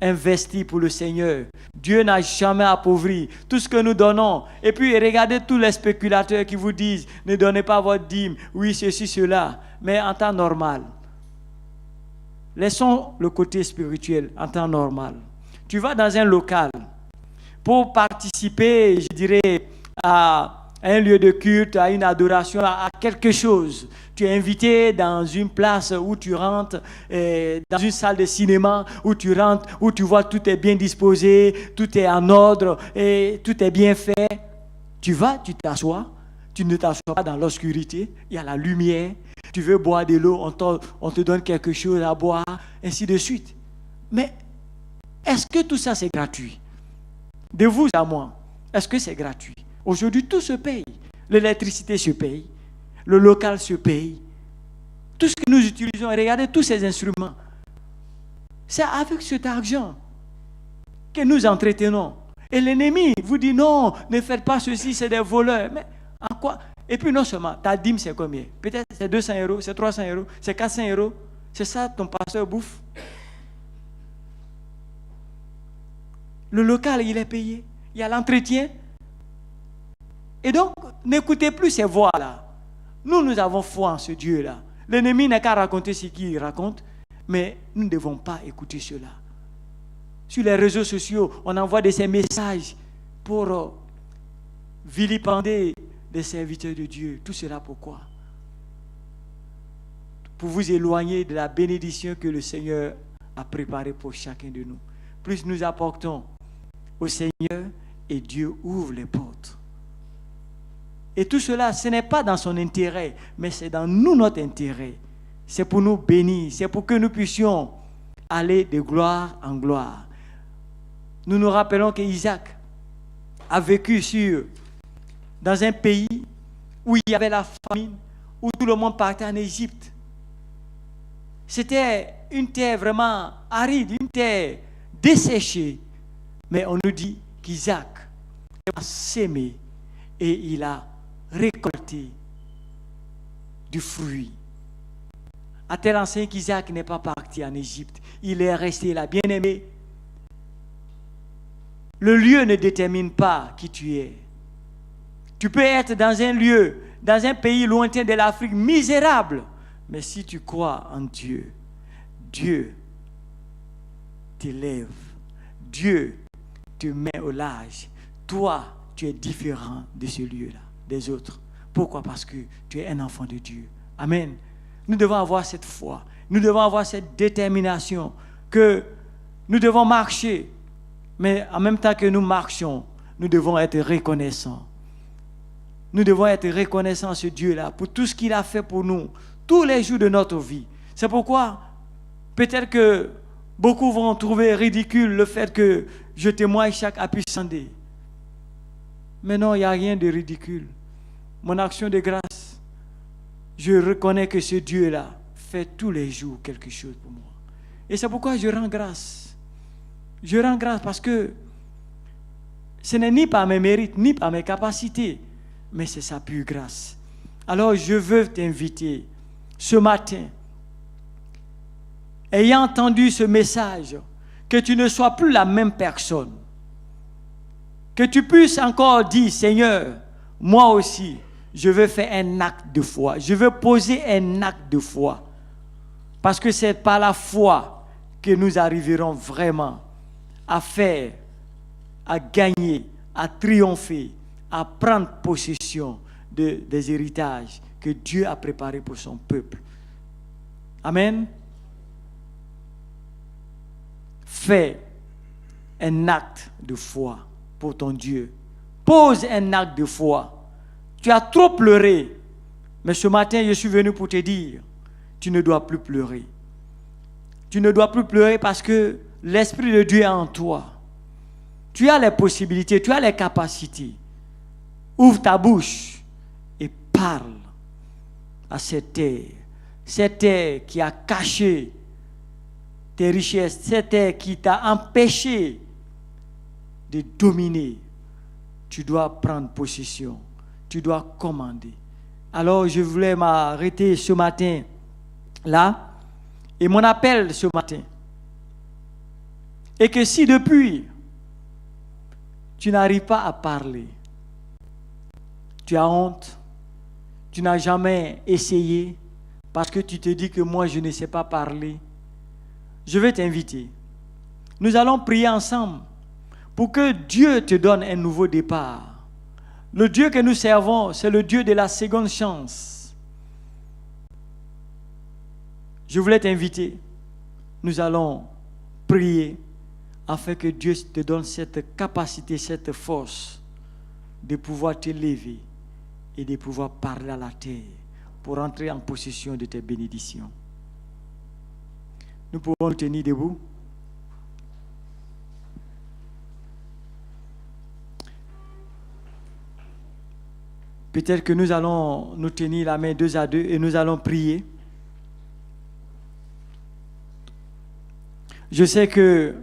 Investi pour le Seigneur. Dieu n'a jamais appauvri tout ce que nous donnons. Et puis regardez tous les spéculateurs qui vous disent ne donnez pas votre dîme, oui ceci, cela, mais en temps normal. Laissons le côté spirituel en temps normal. Tu vas dans un local pour participer, je dirais, à un lieu de culte, à une adoration, à quelque chose. Tu es invité dans une place où tu rentres, dans une salle de cinéma où tu rentres, où tu vois tout est bien disposé, tout est en ordre et tout est bien fait. Tu vas, tu t'assois, tu ne t'assois pas dans l'obscurité, il y a la lumière. Tu veux boire de l'eau, on te donne quelque chose à boire, ainsi de suite. Mais est-ce que tout ça c'est gratuit? De vous à moi, est-ce que c'est gratuit? Aujourd'hui, tout se paye. L'électricité se paye. Le local se paye. Tout ce que nous utilisons, regardez tous ces instruments. C'est avec cet argent que nous entretenons. Et l'ennemi vous dit non, ne faites pas ceci, c'est des voleurs. Mais en quoi? Et puis non seulement, ta dîme c'est combien? Peut-être c'est 200 euros, c'est 300 euros, c'est 400 euros. C'est ça ton pasteur bouffe. Le local, il est payé. Il y a l'entretien. Et donc, n'écoutez plus ces voix-là. Nous avons foi en ce Dieu-là. L'ennemi n'a qu'à raconter ce qu'il raconte, mais nous ne devons pas écouter cela. Sur les réseaux sociaux, on envoie ces messages pour vilipender des serviteurs de Dieu. Tout cela pourquoi? Pour vous éloigner de la bénédiction que le Seigneur a préparée pour chacun de nous. Plus nous apportons au Seigneur et Dieu ouvre les portes. Et tout cela, ce n'est pas dans son intérêt, mais c'est dans nous notre intérêt. C'est pour nous bénir, c'est pour que nous puissions aller de gloire en gloire. Nous nous rappelons qu'Isaac a vécu dans un pays où il y avait la famine, où tout le monde partait en Égypte. C'était une terre vraiment aride, une terre desséchée. Mais on nous dit qu'Isaac a sémé et il a récolté du fruit. À tel enseigne qu'Isaac n'est pas parti en Égypte. Il est resté là. Bien aimé, le lieu ne détermine pas qui tu es. Tu peux être dans un lieu, dans un pays lointain de l'Afrique, misérable. Mais si tu crois en Dieu, Dieu t'élève. Dieu te met au large. Toi, tu es différent de ce lieu-là, des autres. Pourquoi? Parce que tu es un enfant de Dieu. Amen. Nous devons avoir cette foi. Nous devons avoir cette détermination que nous devons marcher. Mais en même temps que nous marchons, nous devons être reconnaissants. Nous devons être reconnaissants à ce Dieu-là pour tout ce qu'il a fait pour nous, tous les jours de notre vie. C'est pourquoi, peut-être que beaucoup vont trouver ridicule le fait que je témoigne chaque appui Sunday. Mais non, il n'y a rien de ridicule. Mon action de grâce, je reconnais que ce Dieu-là fait tous les jours quelque chose pour moi. Et c'est pourquoi je rends grâce. Je rends grâce parce que ce n'est ni par mes mérites, ni par mes capacités, mais c'est sa pure grâce. Alors je veux t'inviter ce matin, ayant entendu ce message, que tu ne sois plus la même personne. Que tu puisses encore dire, Seigneur, moi aussi, je veux faire un acte de foi. Je veux poser un acte de foi. Parce que c'est par la foi que nous arriverons vraiment à faire, à gagner, à triompher, à prendre possession des héritages que Dieu a préparés pour son peuple. Amen. Fais un acte de foi pour ton Dieu. Pose un acte de foi. Tu as trop pleuré, mais ce matin, je suis venu pour te dire, tu ne dois plus pleurer. Tu ne dois plus pleurer parce que l'Esprit de Dieu est en toi. Tu as les possibilités, tu as les capacités. Ouvre ta bouche et parle à cette terre qui a caché tes richesses, cette terre qui t'a empêché de dominer. Tu dois prendre possession, tu dois commander. Alors je voulais m'arrêter ce matin là, et mon appel ce matin est que si depuis tu n'arrives pas à parler, tu as honte, tu n'as jamais essayé parce que tu te dis que moi je ne sais pas parler, je vais t'inviter. Nous allons prier ensemble pour que Dieu te donne un nouveau départ. Le Dieu que nous servons, c'est le Dieu de la seconde chance. Je voulais t'inviter. Nous allons prier afin que Dieu te donne cette capacité, cette force de pouvoir te lever et de pouvoir parler à la terre pour entrer en possession de tes bénédictions. Nous pouvons nous tenir debout. Peut-être que nous allons nous tenir la main 2 à 2 et nous allons prier. Je sais que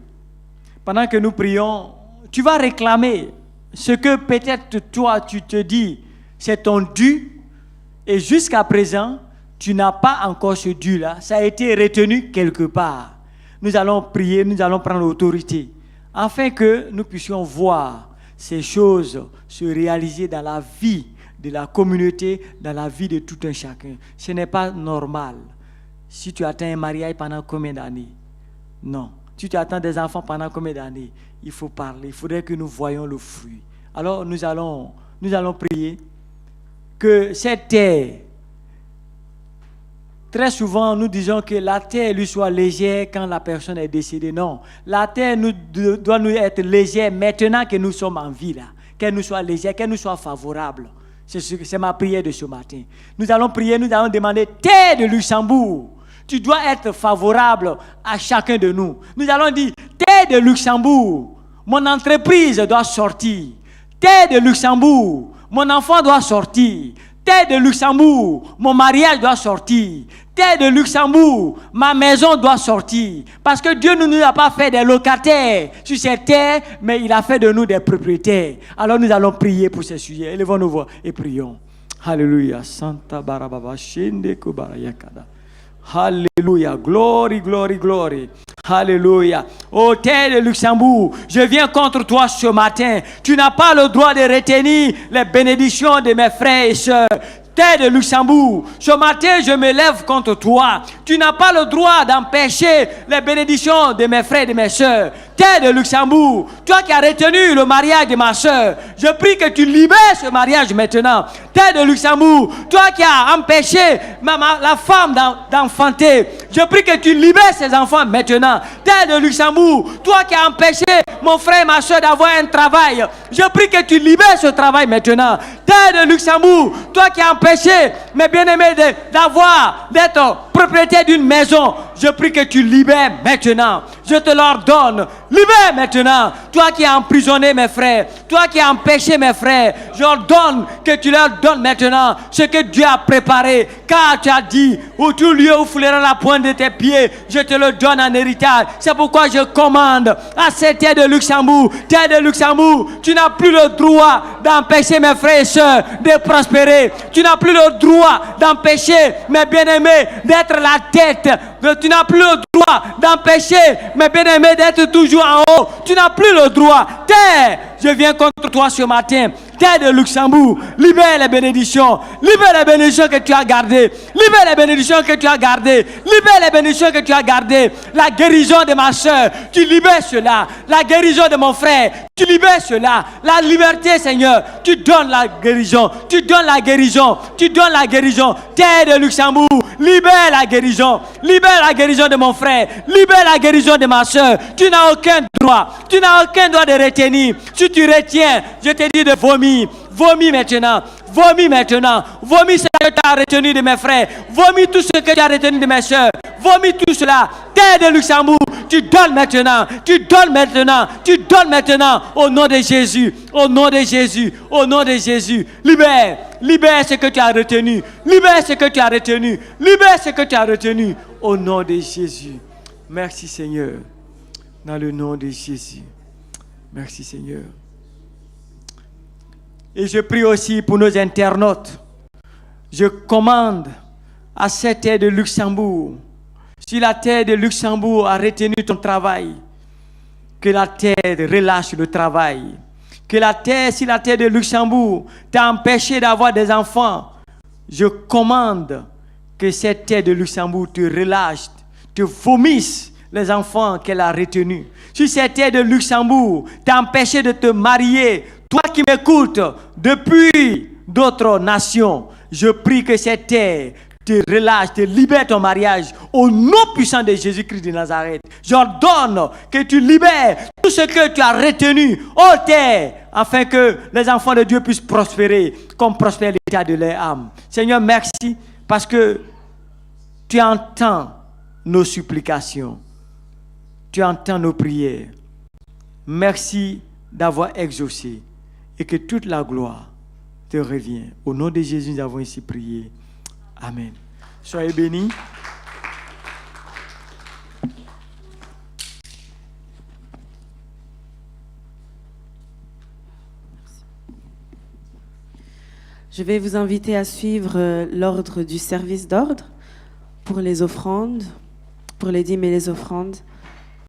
pendant que nous prions, tu vas réclamer ce que peut-être toi tu te dis, c'est ton dû, et jusqu'à présent, tu n'as pas encore ce dû-là. Ça a été retenu quelque part. Nous allons prier, nous allons prendre l'autorité, afin que nous puissions voir ces choses se réaliser dans la vie de la communauté, dans la vie de tout un chacun. Ce n'est pas normal. Si tu attends un mariage pendant combien d'années? Non. Si tu attends des enfants pendant combien d'années? Il faut parler. Il faudrait que nous voyions le fruit. Alors nous allons prier que cette terre, très souvent nous disons que la terre lui soit légère quand la personne est décédée. Non, la terre doit nous être légère maintenant que nous sommes en vie là. Qu'elle nous soit légère, qu'elle nous soit favorable. C'est ma prière de ce matin. Nous allons prier, nous allons demander, terre de Luxembourg, tu dois être favorable à chacun de nous. Nous allons dire, terre de Luxembourg, mon entreprise doit sortir. Terre de Luxembourg, mon enfant doit sortir. Terre de Luxembourg, mon mariage doit sortir. Terre de Luxembourg, ma maison doit sortir. Parce que Dieu ne nous a pas fait des locataires sur cette terre, mais il a fait de nous des propriétaires. Alors nous allons prier pour ces sujets. Élevons nos voix et prions. Alléluia. Santa Barababa Shende Kobarayakada. Alléluia. Glory, glory, glory. Alléluia. Ô terre de Luxembourg, je viens contre toi ce matin. Tu n'as pas le droit de retenir les bénédictions de mes frères et sœurs. Terre de Luxembourg, ce matin je me lève contre toi. Tu n'as pas le droit d'empêcher les bénédictions de mes frères et de mes sœurs. Terre de Luxembourg, toi qui as retenu le mariage de ma sœur, je prie que tu libères ce mariage maintenant. Terre de Luxembourg, toi qui as empêché la femme d'enfanter, je prie que tu libères ses enfants maintenant. Terre de Luxembourg, toi qui as empêché mon frère et ma soeur d'avoir un travail, je prie que tu libères ce travail maintenant. Terre de Luxembourg, toi qui as empêché mes bien-aimés d'être propriétaire d'une maison, je prie que tu libères maintenant. Je te l'ordonne. Libère maintenant. Toi qui as emprisonné mes frères, toi qui as empêché mes frères, j'ordonne que tu leur donnes maintenant ce que Dieu a préparé. Car tu as dit, où tout lieu où foulera la pointe de tes pieds, je te le donne en héritage. C'est pourquoi je commande à cette terre de Luxembourg, tu n'as plus le droit d'empêcher mes frères et sœurs de prospérer. Tu n'as plus le droit d'empêcher mes bien-aimés d'être la tête. Tu n'as plus le droit d'empêcher mes bien-aimés d'être toujours en haut. Tu n'as plus le droit. Terre, je viens contre toi ce matin. Terre de Luxembourg, libère les bénédictions. Libère les bénédictions que tu as gardées. Libère les bénédictions que tu as gardées. Libère les bénédictions que tu as gardées. La guérison de ma soeur, tu libères cela. La guérison de mon frère, tu libères cela. La liberté, Seigneur, tu donnes la guérison. Tu donnes la guérison. Tu donnes la guérison. Terre de Luxembourg, libère la guérison. Libère la guérison de mon frère. Libère la guérison de ma soeur. Tu n'as aucun droit. Tu n'as aucun droit de retenir. Si tu retiens, je te dis de vomir. Vomis maintenant. Vomis maintenant. Vomis ce que tu as retenu de mes frères. Vomis tout ce que tu as retenu de mes soeurs. Vomis tout cela. Terre de Luxembourg, tu donnes maintenant. Tu donnes maintenant. Tu donnes maintenant. Au nom de Jésus. Au nom de Jésus. Au nom de Jésus. Libère. Libère ce que tu as retenu. Libère ce que tu as retenu. Libère ce que tu as retenu. Au nom de Jésus. Merci Seigneur. Dans le nom de Jésus. Merci Seigneur. Et je prie aussi pour nos internautes. Je commande à cette terre de Luxembourg, si la terre de Luxembourg a retenu ton travail, que la terre relâche le travail. Que la terre, si la terre de Luxembourg t'a empêché d'avoir des enfants, je commande que cette terre de Luxembourg te relâche, te vomisse les enfants qu'elle a retenus. Si cette terre de Luxembourg t'a empêché de te marier, toi qui m'écoutes depuis d'autres nations, je prie que cette terre te relâche, te libère ton mariage au nom puissant de Jésus-Christ de Nazareth. J'ordonne que tu libères tout ce que tu as retenu, ô terre, afin que les enfants de Dieu puissent prospérer comme prospère l'état de leur âme. Seigneur, merci parce que tu entends nos supplications. Tu entends nos prières. Merci d'avoir exaucé et que toute la gloire te revient. Au nom de Jésus, nous avons ici prié. Amen. Soyez bénis. Je vais vous inviter à suivre l'ordre du service d'ordre pour les offrandes, pour les dîmes et les offrandes.